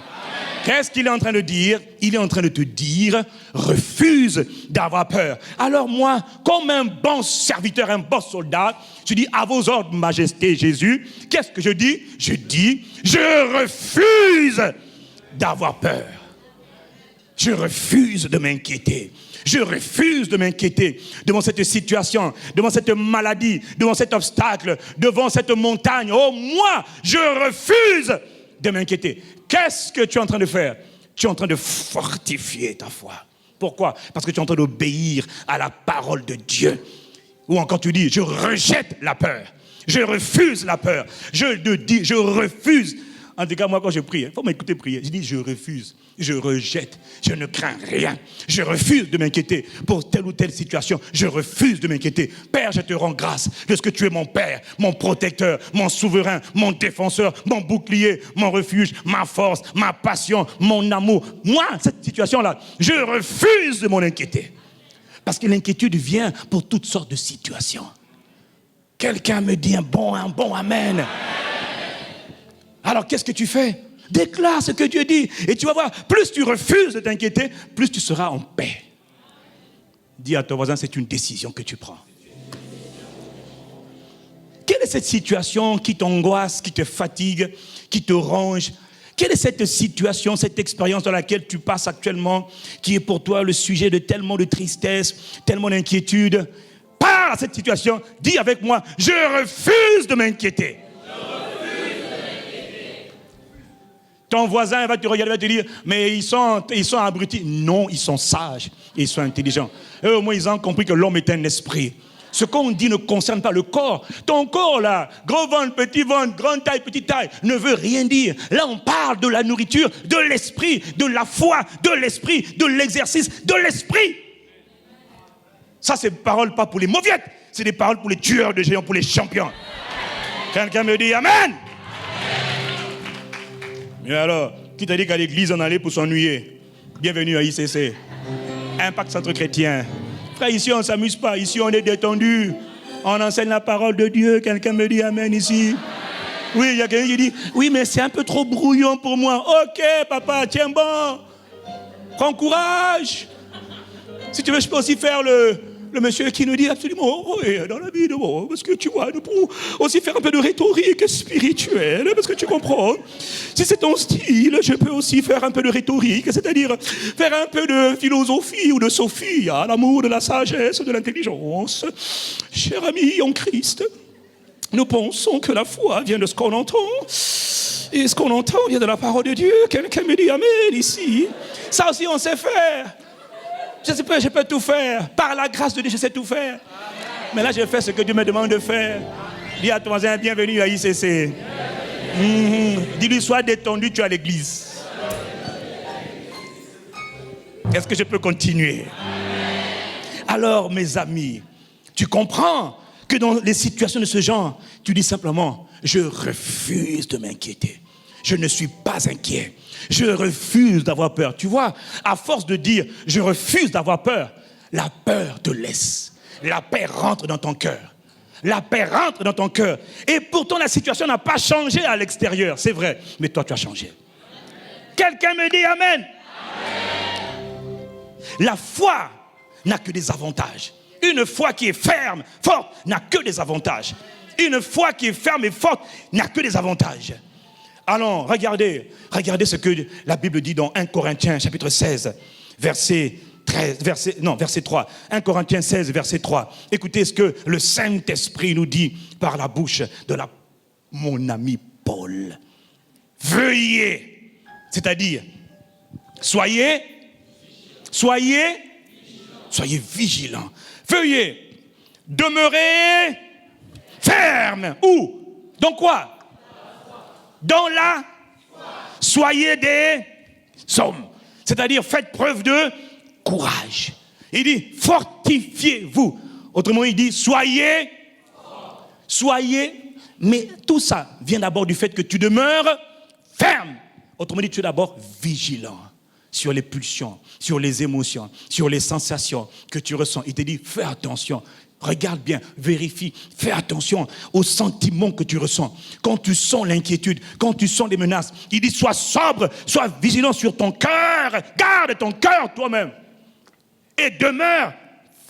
Qu'est-ce qu'il est en train de dire? Il est en train de te dire, refuse d'avoir peur. Alors moi, comme un bon serviteur, un bon soldat, je dis, à vos ordres, Majesté Jésus, qu'est-ce que je dis? Je dis, je refuse d'avoir peur. Je refuse de m'inquiéter. Je refuse de m'inquiéter devant cette situation, devant cette maladie, devant cet obstacle, devant cette montagne. Oh, moi, je refuse de m'inquiéter. Qu'est-ce que tu es en train de faire? Tu es en train de fortifier ta foi. Pourquoi? Parce que tu es en train d'obéir à la parole de Dieu. Ou encore tu dis, je rejette la peur. Je refuse la peur. Je refuse. En tout cas, moi, quand je prie, il faut m'écouter prier. Je dis, je refuse, je rejette, je ne crains rien. Je refuse de m'inquiéter pour telle ou telle situation. Je refuse de m'inquiéter. Père, je te rends grâce parce que tu es mon Père, mon protecteur, mon souverain, mon défenseur, mon bouclier, mon refuge, ma force, ma passion, mon amour. Moi, cette situation-là, je refuse de m'en inquiéter. Parce que l'inquiétude vient pour toutes sortes de situations. Quelqu'un me dit un bon amen. Alors, qu'est-ce que tu fais? Déclare ce que Dieu dit. Et tu vas voir, plus tu refuses de t'inquiéter, plus tu seras en paix. Dis à ton voisin, c'est une décision que tu prends. Quelle est cette situation qui t'angoisse, qui te fatigue, qui te ronge? Quelle est cette situation, cette expérience dans laquelle tu passes actuellement, qui est pour toi le sujet de tellement de tristesse, tellement d'inquiétude? Parle à cette situation, dis avec moi, je refuse de m'inquiéter. Ton voisin va te regarder, va te dire, mais ils sont abrutis. Non, ils sont sages et ils sont intelligents. Eux, au moins, ils ont compris que l'homme est un esprit. Ce qu'on dit ne concerne pas le corps. Ton corps là, gros ventre, petit ventre, grande taille, petite taille, ne veut rien dire. Là on parle de la nourriture, de l'esprit, de la foi, de l'esprit, de l'exercice, de l'esprit. Ça c'est des paroles pas pour les mauviettes, c'est des paroles pour les tueurs de géants, pour les champions. Quelqu'un me dit Amen. Mais alors, qui t'a dit qu'à l'église on allait pour s'ennuyer? Bienvenue à ICC. Impact Centre Chrétien. Frère, ici on ne s'amuse pas, ici on est détendu. On enseigne la parole de Dieu. Quelqu'un me dit Amen ici. Oui, il y a quelqu'un qui dit oui, mais c'est un peu trop brouillon pour moi. Ok, papa, tiens bon. Prends courage. Si tu veux, je peux aussi faire le monsieur qui nous dit absolument oui, dans la vie, parce que tu vois, nous pouvons aussi faire un peu de rhétorique spirituelle, parce que tu comprends. Si c'est ton style, je peux aussi faire un peu de rhétorique, c'est-à-dire faire un peu de philosophie ou de sophie, l'amour, de la sagesse, de l'intelligence. Cher ami en Christ, nous pensons que la foi vient de ce qu'on entend, et ce qu'on entend vient de la parole de Dieu. Quelqu'un me dit Amen ici. Ça aussi on sait faire. Je peux tout faire. Par la grâce de Dieu, je sais tout faire. Mais là, je fais ce que Dieu me demande de faire. Dis à ton voisin, bienvenue à ICC. Dis-lui, sois détendu, tu es à l'église. Est-ce que je peux continuer? Alors, mes amis, tu comprends que dans les situations de ce genre, tu dis simplement, je refuse de m'inquiéter. Je ne suis pas inquiet. Je refuse d'avoir peur. Tu vois, à force de dire « je refuse d'avoir peur », la peur te laisse. La paix rentre dans ton cœur. La paix rentre dans ton cœur. Et pourtant, la situation n'a pas changé à l'extérieur. C'est vrai. Mais toi, tu as changé. Quelqu'un me dit Amen. La foi n'a que des avantages. Une foi qui est ferme, forte, n'a que des avantages. Une foi qui est ferme et forte n'a que des avantages. Allons, regardez ce que la Bible dit dans 1 Corinthiens chapitre 16, verset 3. 1 Corinthiens 16, verset 3. Écoutez ce que le Saint-Esprit nous dit par la bouche de mon ami Paul. Veuillez, c'est-à-dire, soyez vigilants. Veuillez demeurer ferme. Où? Dans quoi? Dans la soyez des hommes. C'est-à-dire, faites preuve de courage. Il dit, fortifiez-vous. Autrement, il dit, soyez, mais tout ça vient d'abord du fait que tu demeures ferme. Autrement dit, tu es d'abord vigilant sur les pulsions, sur les émotions, sur les sensations que tu ressens. Il te dit, fais attention. Regarde bien, vérifie, fais attention aux sentiments que tu ressens. Quand tu sens l'inquiétude, quand tu sens des menaces, il dit sois sobre, sois vigilant sur ton cœur, garde ton cœur toi-même et demeure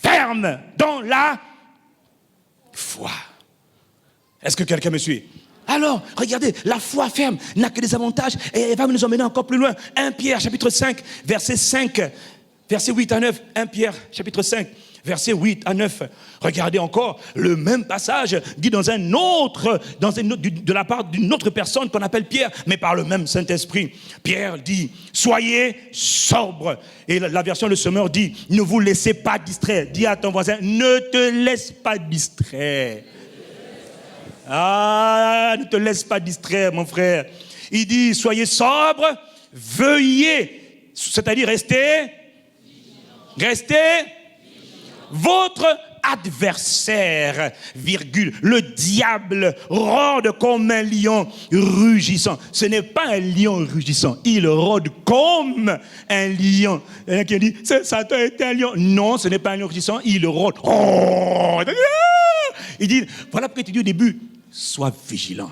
ferme dans la foi. Est-ce que quelqu'un me suit? Alors, regardez, la foi ferme n'a que des avantages et elle va nous emmener encore plus loin. 1 Pierre chapitre 5, verset 8 à 9. 1 Pierre chapitre 5. Versets 8 à 9. Regardez encore, le même passage dit de la part d'une autre personne qu'on appelle Pierre, mais par le même Saint-Esprit. Pierre dit, soyez sobres. Et la version Le Semeur dit, ne vous laissez pas distraire. Dis à ton voisin, ne te laisse pas distraire. Ne te laisse pas distraire, mon frère. Il dit, soyez sobres, veuillez, c'est-à-dire restez. Votre adversaire, le diable rôde comme un lion rugissant. Ce n'est pas un lion rugissant, il rôde comme un lion. Il y en a qui dit, Satan est un lion. Non, ce n'est pas un lion rugissant, il rôde. Il dit, voilà pourquoi tu dis au début, sois vigilant.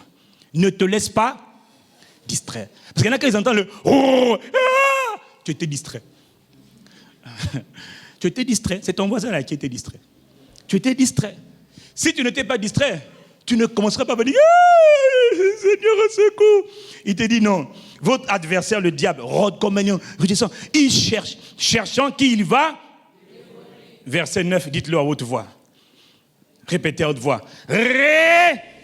Ne te laisse pas distraire. Parce qu'il y en a qui entendent le tu étais distrait. Tu étais distrait, c'est ton voisin là qui était distrait. Tu étais distrait. Si tu n'étais pas distrait, tu ne commencerais pas à dire Seigneur, secours. Il te dit non. Votre adversaire, le diable, rôde comme un lion rugissant. Il cherche, cherchant qui il va. Verset 9, dites-le à haute voix. Répétez à haute voix.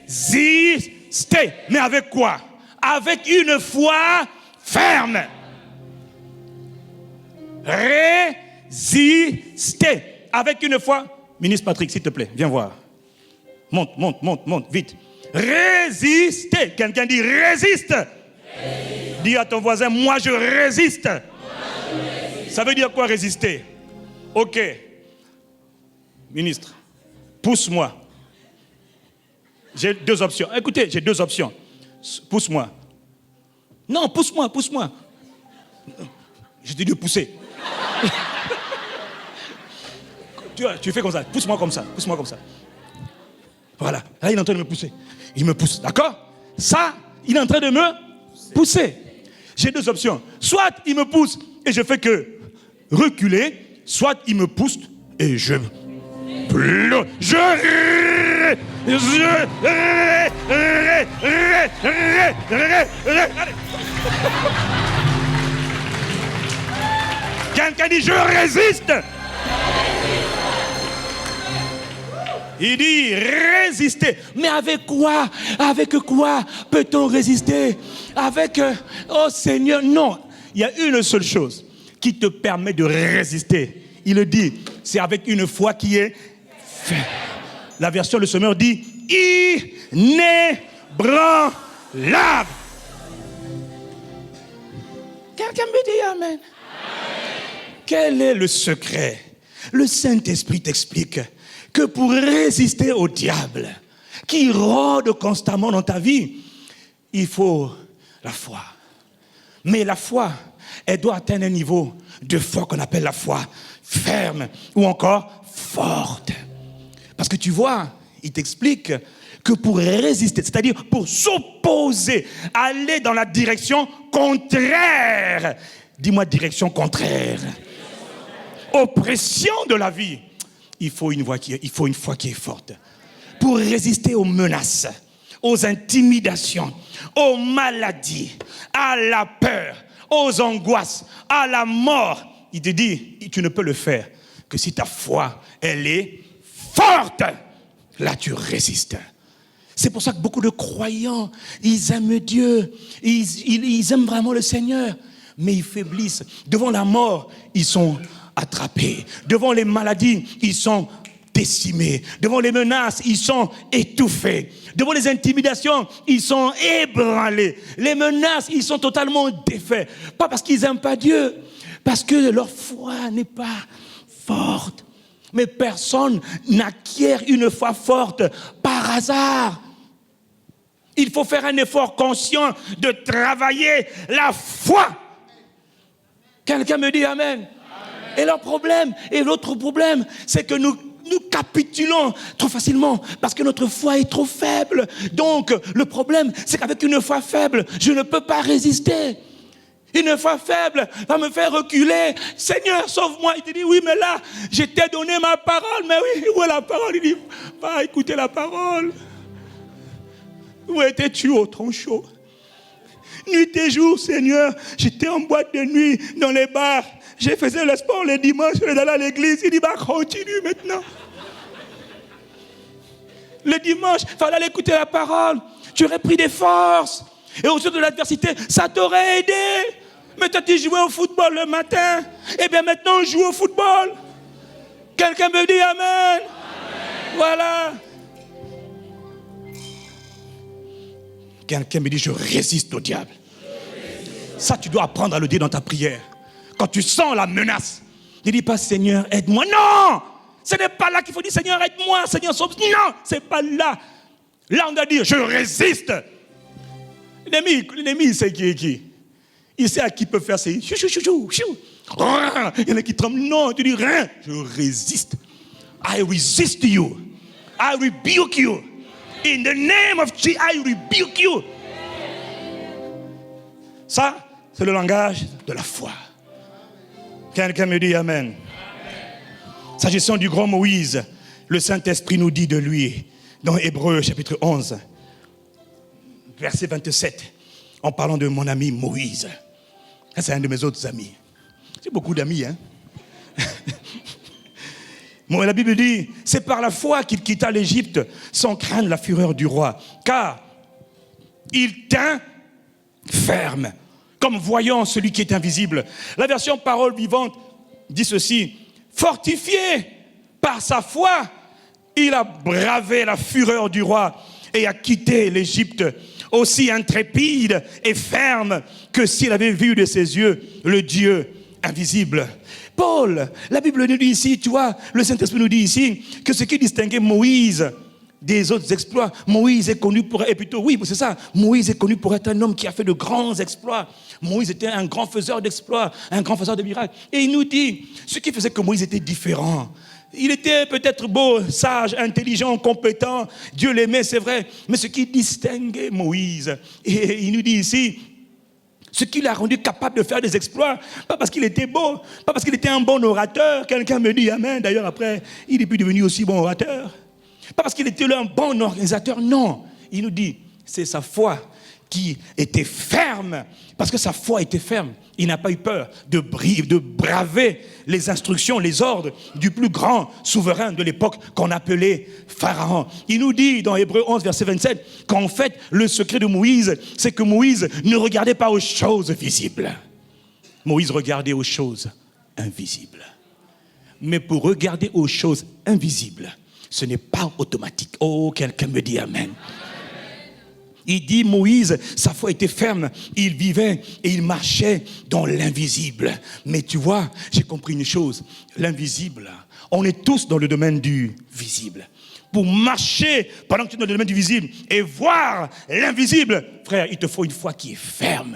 Résistez. Mais avec quoi? Avec une foi ferme. Résistez avec une foi. Ministre Patrick, s'il te plaît, viens voir. Monte, vite. Résistez. Quelqu'un dit résiste. Dis à ton voisin, moi je résiste. Ça veut dire quoi résister? Ok. Ministre, pousse-moi. J'ai deux options. Écoutez, j'ai deux options. Pousse-moi. Non, pousse-moi. Je t'ai dit pousser. Tu fais comme ça. Pousse-moi comme ça. Voilà. Là, il est en train de me pousser. Il me pousse. D'accord? Ça, il est en train de me pousser. J'ai deux options. Soit il me pousse et je fais que reculer, soit il me pousse et je Quelqu'un dit je résiste. Il dit résister. Mais avec quoi? Avec quoi peut-on résister? Avec oh Seigneur, non. Il y a une seule chose qui te permet de résister. Il le dit, c'est avec une foi qui est ferme. La version Le Semeur dit inébranlable. Quelqu'un me dit amen. Quel est le secret? Le Saint-Esprit t'explique que pour résister au diable qui rôde constamment dans ta vie, il faut la foi. Mais la foi, elle doit atteindre un niveau de foi qu'on appelle la foi ferme ou encore forte. Parce que tu vois, il t'explique que pour résister, c'est-à-dire pour s'opposer, aller dans la direction contraire. Dis-moi direction contraire. Oppression de la vie. Il faut une foi qui est forte. Pour résister aux menaces, aux intimidations, aux maladies, à la peur, aux angoisses, à la mort. Il te dit, tu ne peux le faire que si ta foi, elle est forte. Là, tu résistes. C'est pour ça que beaucoup de croyants, ils aiment Dieu, ils aiment vraiment le Seigneur, mais ils faiblissent. Devant la mort, ils sont attrapés. Devant les maladies, ils sont décimés. Devant les menaces, ils sont étouffés. Devant les intimidations, ils sont ébranlés. Les menaces, ils sont totalement défaits. Pas parce qu'ils n'aiment pas Dieu, parce que leur foi n'est pas forte. Mais personne n'acquiert une foi forte par hasard. Il faut faire un effort conscient de travailler la foi. Quelqu'un me dit amen. Et leur problème, et l'autre problème, c'est que nous capitulons trop facilement parce que notre foi est trop faible. Donc, le problème, c'est qu'avec une foi faible, je ne peux pas résister. Une foi faible va me faire reculer. Seigneur, sauve-moi. Il te dit, oui, mais là, je t'ai donné ma parole. Mais oui, où est la parole? Il dit, va écouter la parole. Où étais-tu au tronchon? Nuit et jour, Seigneur, j'étais en boîte de nuit, dans les bars. Je faisais le sport le dimanche, je allais à l'église. Il dit, bah, continue maintenant. Le dimanche, il fallait aller écouter la parole. Tu aurais pris des forces. Et au jour de l'adversité, ça t'aurait aidé. Mais toi, tu jouais au football le matin. Et bien maintenant, on joue au football. Quelqu'un me dit amen. Amen. Voilà. Quelqu'un me dit, je résiste au diable. Ça, tu dois apprendre à le dire dans ta prière. Quand tu sens la menace, ne dis pas, Seigneur, aide-moi. Non, ce n'est pas là qu'il faut dire, Seigneur, aide-moi, Seigneur, sauve. Non, ce n'est pas là. Là, on doit dire, je résiste. L'ennemi, c'est qui est qui? Il sait à qui peut faire ses chou, chou, chou, chou, chou. Il y en a qui tremblent. Non, tu dis rien. Je résiste. I resist you. I rebuke you. In the name of Jesus, I rebuke you. Ça, c'est le langage de la foi. Quelqu'un me dit amen. S'agissant du grand Moïse, le Saint-Esprit nous dit de lui, dans Hébreux chapitre 11, verset 27, en parlant de mon ami Moïse. Ça, c'est un de mes autres amis. J'ai beaucoup d'amis, hein. La Bible dit, c'est par la foi qu'il quitta l'Égypte sans craindre la fureur du roi, car il tint ferme, comme voyant celui qui est invisible. La version Parole vivante dit ceci, fortifié Par sa foi, il a bravé la fureur du roi et a quitté l'Égypte, aussi intrépide et ferme que s'il avait vu de ses yeux le Dieu invisible. Paul, la Bible nous dit ici, tu vois, le Saint-Esprit nous dit ici que ce qui distinguait Moïse des autres exploits, Moïse est connu pour, et plutôt, oui, c'est ça, Moïse est connu pour être un homme qui a fait de grands exploits. Moïse était un grand faiseur d'exploits, un grand faiseur de miracles. Et il nous dit, ce qui faisait que Moïse était différent, il était peut-être beau, sage, intelligent, compétent, Dieu l'aimait, c'est vrai, mais ce qui distinguait Moïse, et il nous dit ici, ce qui l'a rendu capable de faire des exploits, pas parce qu'il était beau, pas parce qu'il était un bon orateur, quelqu'un me dit amen, d'ailleurs après, il est plus devenu aussi bon orateur, pas parce qu'il était un bon organisateur, non, il nous dit, c'est sa foi qui était ferme, parce que sa foi était ferme, il n'a pas eu peur de braver les instructions, les ordres du plus grand souverain de l'époque qu'on appelait Pharaon. Il nous dit dans Hébreux 11, verset 27, qu'en fait, le secret de Moïse, c'est que Moïse ne regardait pas aux choses visibles. Moïse regardait aux choses invisibles. Mais pour regarder aux choses invisibles, ce n'est pas automatique. Oh, quelqu'un me dit amen. Il dit Moïse, sa foi était ferme, il vivait et il marchait dans l'invisible. Mais tu vois, j'ai compris une chose, l'invisible, on est tous dans le domaine du visible. Pour marcher pendant que tu es dans le domaine du visible et voir l'invisible, frère, il te faut une foi qui est ferme.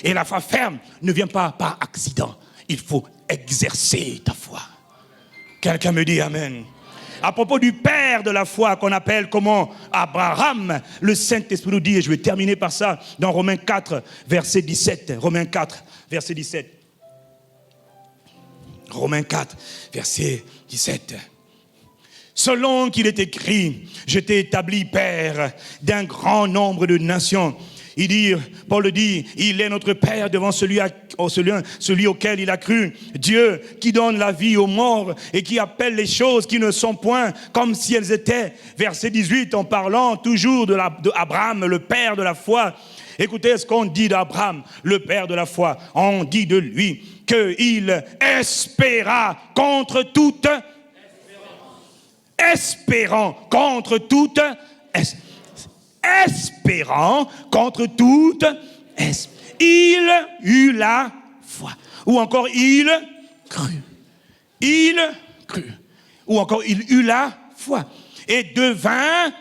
Et la foi ferme ne vient pas par accident, il faut exercer ta foi. Quelqu'un me dit amen. À propos du père de la foi qu'on appelle comment Abraham, le Saint-Esprit nous dit, et je vais terminer par ça, dans Romains 4, verset 17. Romains 4, verset 17. Romains 4, verset 17. Selon qu'il est écrit, je t'ai établi père d'un grand nombre de nations. Il dit, Paul le dit, il est notre Père devant celui auquel il a cru. Dieu qui donne la vie aux morts et qui appelle les choses qui ne sont point comme si elles étaient. Verset 18, en parlant toujours d'Abraham, le Père de la foi. Écoutez ce qu'on dit d'Abraham, le Père de la foi. On dit de lui qu'il espéra contre toute espérant contre toute espérant contre toute il eut la foi. Ou encore il crut. Il crut. Ou encore il eut la foi. Et devint,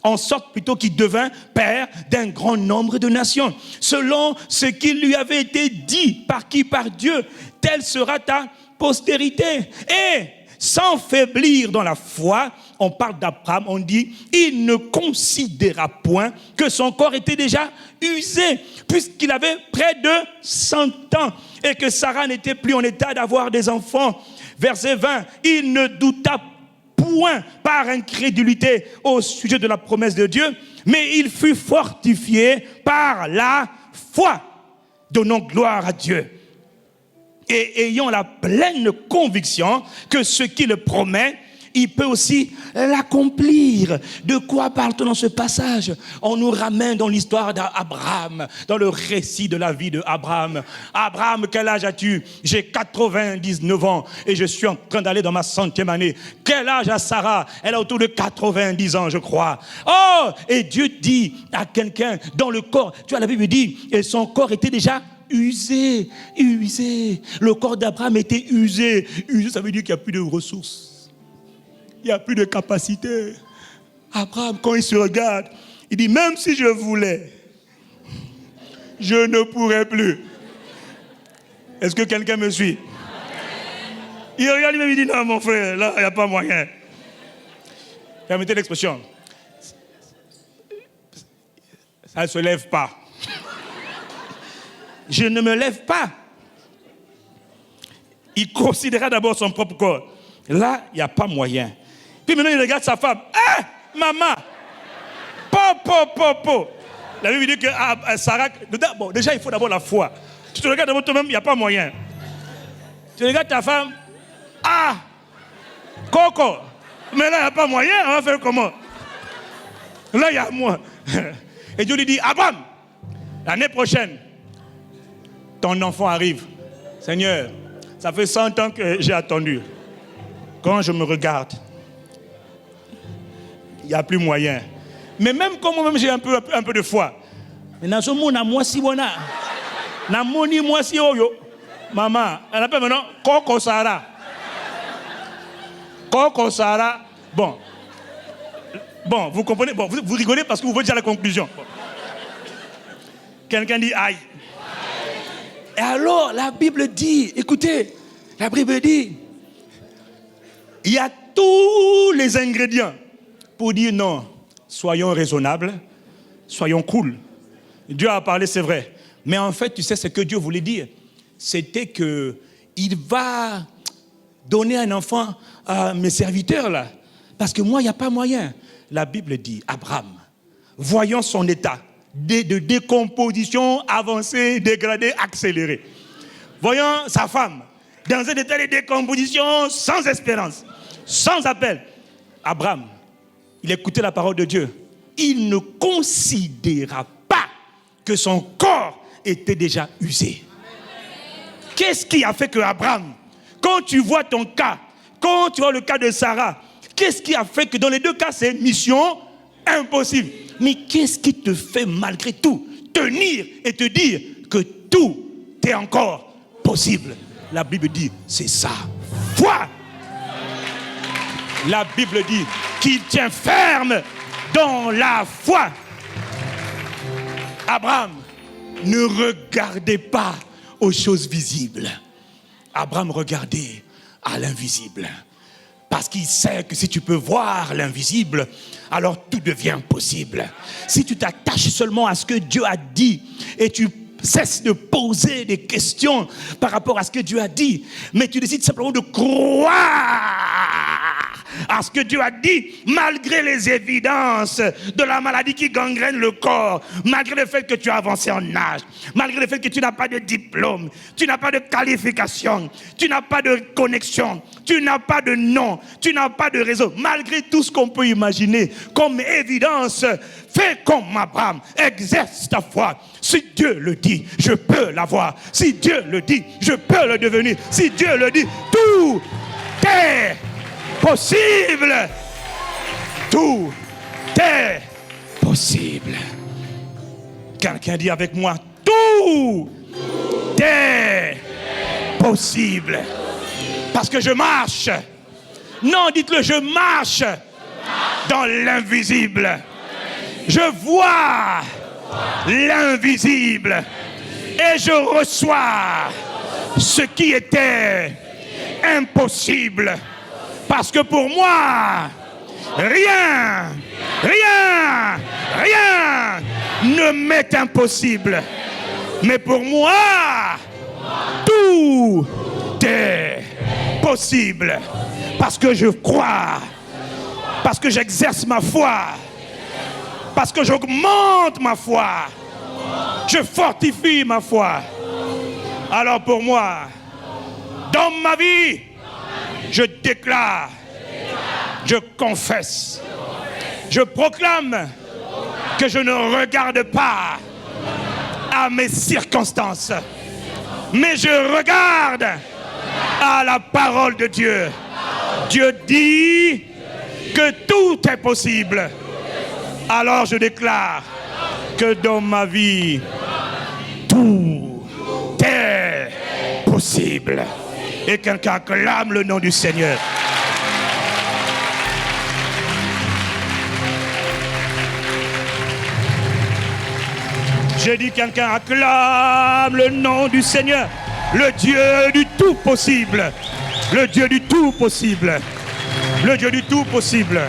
en sorte plutôt qu'il devint père d'un grand nombre de nations. Selon ce qui lui avait été dit. Par qui? Par Dieu. Telle sera ta postérité. Et sans faiblir dans la foi, on parle d'Abraham, on dit, il ne considéra point que son corps était déjà usé, puisqu'il avait près de 100 ans, et que Sarah n'était plus en état d'avoir des enfants. Verset 20, il ne douta point par incrédulité au sujet de la promesse de Dieu, mais il fut fortifié par la foi, donnant gloire à Dieu. Et ayant la pleine conviction que ce qu'il promet, il peut aussi l'accomplir. De quoi parle-t-on dans ce passage? On nous ramène dans l'histoire d'Abraham, dans le récit de la vie d'Abraham. Abraham, quel âge as-tu? J'ai 99 ans et je suis en train d'aller dans ma 100e année. Quel âge a Sarah? Elle a autour de 90 ans, je crois. Oh! Et Dieu dit à quelqu'un dans le corps, tu vois, la Bible dit, et son corps était déjà usé. Le corps d'Abraham était usé. Usé, ça veut dire qu'il n'y a plus de ressources. Il n'y a plus de capacité. Abraham, quand il se regarde, il dit, même si je voulais, je ne pourrais plus. Est-ce que quelqu'un me suit? Il regarde lui-même, il dit, non mon frère, là, il n'y a pas moyen. Permettez l'expression. Ça ne se lève pas. Je ne me lève pas. Il considéra d'abord son propre corps. Là, il n'y a pas moyen. Puis maintenant, il regarde sa femme. Eh, maman! Po! La Bible dit que Sarah... Bon, déjà, il faut d'abord la foi. Tu te regardes d'abord toi-même, il n'y a pas moyen. Tu regardes ta femme. Ah! Coco! Mais là, il n'y a pas moyen, on va faire comment? Là, il y a moi. Et Dieu lui dit, Abraham, l'année prochaine, ton enfant arrive. Seigneur, ça fait 100 ans que j'ai attendu. quand je me regarde, il n'y a plus moyen. Mais même quand moi-même j'ai un peu de foi, mais dans ce monde, moi si bon, moi si oyo, maman, elle appelle maintenant Coco Sara. Coco Sara. Bon, vous comprenez, bon, vous rigolez parce que vous voulez dire la conclusion. Bon. Quelqu'un dit aïe. Et alors, la Bible dit, écoutez, la Bible dit, il y a tous les ingrédients pour dire non, soyons raisonnables, soyons cool. Dieu a parlé, c'est vrai. Mais en fait, tu sais ce que Dieu voulait dire? C'était qu'il va donner un enfant à mes serviteurs là. Parce que moi, il n'y a pas moyen. La Bible dit, Abraham, voyant son état de décomposition avancée, dégradée, accélérée. Voyant sa femme dans un état de décomposition sans espérance, sans appel. Abraham, il écoutait la parole de Dieu. Il ne considéra pas que son corps était déjà usé. Qu'est-ce qui a fait que Abraham, quand tu vois ton cas, quand tu vois le cas de Sarah, qu'est-ce qui a fait que dans les deux cas, c'est mission impossible? Mais qu'est-ce qui te fait malgré tout tenir et te dire que tout est encore possible? La Bible dit, c'est sa foi. La Bible dit qu'il tient ferme dans la foi. Abraham ne regardait pas aux choses visibles. Abraham regardait à l'invisible. Parce qu'il sait que si tu peux voir l'invisible, alors tout devient possible. Si tu t'attaches seulement à ce que Dieu a dit et tu cesses de poser des questions par rapport à ce que Dieu a dit, mais tu décides simplement de croire à ce que Dieu a dit, malgré les évidences de la maladie qui gangrène le corps, malgré le fait que tu as avancé en âge, malgré le fait que tu n'as pas de diplôme, tu n'as pas de qualification, tu n'as pas de connexion, tu n'as pas de nom, tu n'as pas de réseau, malgré tout ce qu'on peut imaginer comme évidence, fais comme Abraham, exerce ta foi. Si Dieu le dit, je peux l'avoir. Si Dieu le dit, je peux le devenir. Si Dieu le dit, tout est possible. Tout est possible. Quelqu'un dit avec moi, tout est possible. Parce que je marche. Non, dites-le, je marche dans l'invisible. Je vois l'invisible et je reçois ce qui était impossible. Parce que pour moi, rien ne m'est impossible. Mais pour moi, tout est possible. Parce que je crois, parce que j'exerce ma foi, parce que j'augmente ma foi, je fortifie ma foi. Alors pour moi, dans ma vie, je déclare, je confesse, je proclame que je ne regarde pas à mes circonstances, mais je regarde à la parole de Dieu. Dieu dit que tout est possible. Alors je déclare que dans ma vie, tout est possible. Et quelqu'un acclame le nom du Seigneur. J'ai dit quelqu'un acclame le nom du Seigneur. Le Dieu du tout possible. Le Dieu du tout possible. Le Dieu du tout possible.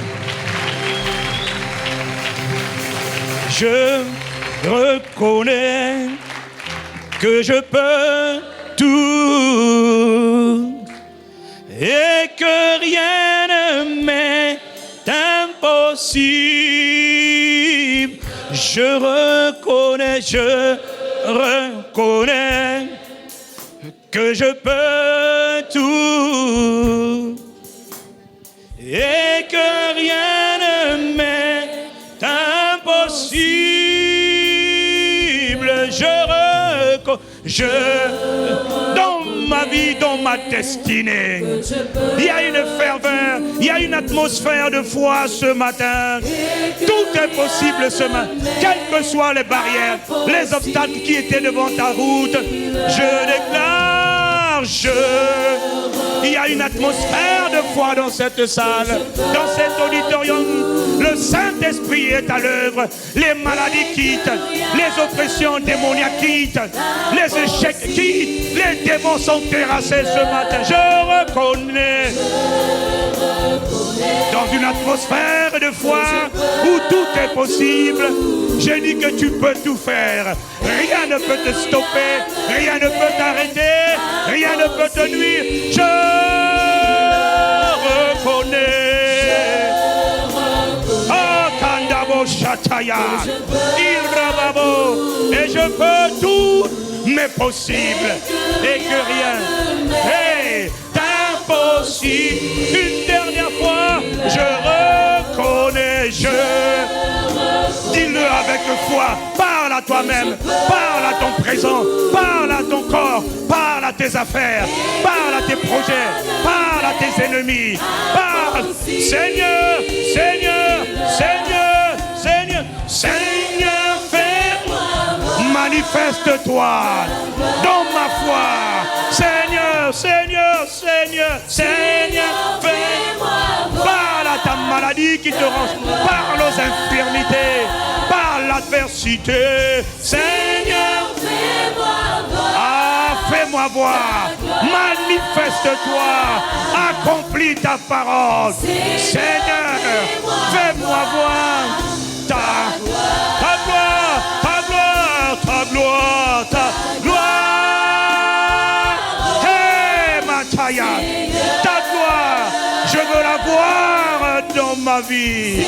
Je reconnais que je peux tout et que rien ne m'est impossible. Je reconnais que je peux tout et que rien ne m'est impossible. Dans ma vie, dans ma destinée. Il y a une ferveur, il y a une atmosphère de foi ce matin. Tout est possible ce matin, quelles que soient les barrières, les obstacles qui étaient devant ta route. Je déclare, il y a une atmosphère de foi dans cette salle, dans cet auditorium. Le Saint-Esprit est à l'œuvre. Les maladies quittent, les oppressions démoniaques quittent, les échecs quittent, les démons sont terrassés ce matin. Je reconnais dans une atmosphère de foi où tout est possible. Je dis que tu peux tout faire. Rien ne peut te stopper, rien ne peut t'arrêter, rien ne peut te nuire. Je reconnais. Oh, Kandabo Shataya, Irababo, et je peux tout, mais possible, et que rien est impossible. Une dernière fois, je reconnais, dis-le avec foi, parle à toi-même, parle à ton présent, parle à ton corps, parle à tes affaires, parle à tes projets, parle à tes ennemis, parle, Seigneur, Seigneur, Seigneur, Seigneur, Seigneur, fais, manifeste-toi dans ma foi, Seigneur, Seigneur, Seigneur, Seigneur, fais-moi. Parle à ta maladie qui te range, parle aux infirmités, parle à l'adversité, Seigneur, fais-moi voir, manifeste-toi, accomplis ta parole, Seigneur, fais-moi voir ta gloire, ta gloire, ta gloire, ta gloire, hey, Mataya, ta gloire, je veux la voir dans ma vie.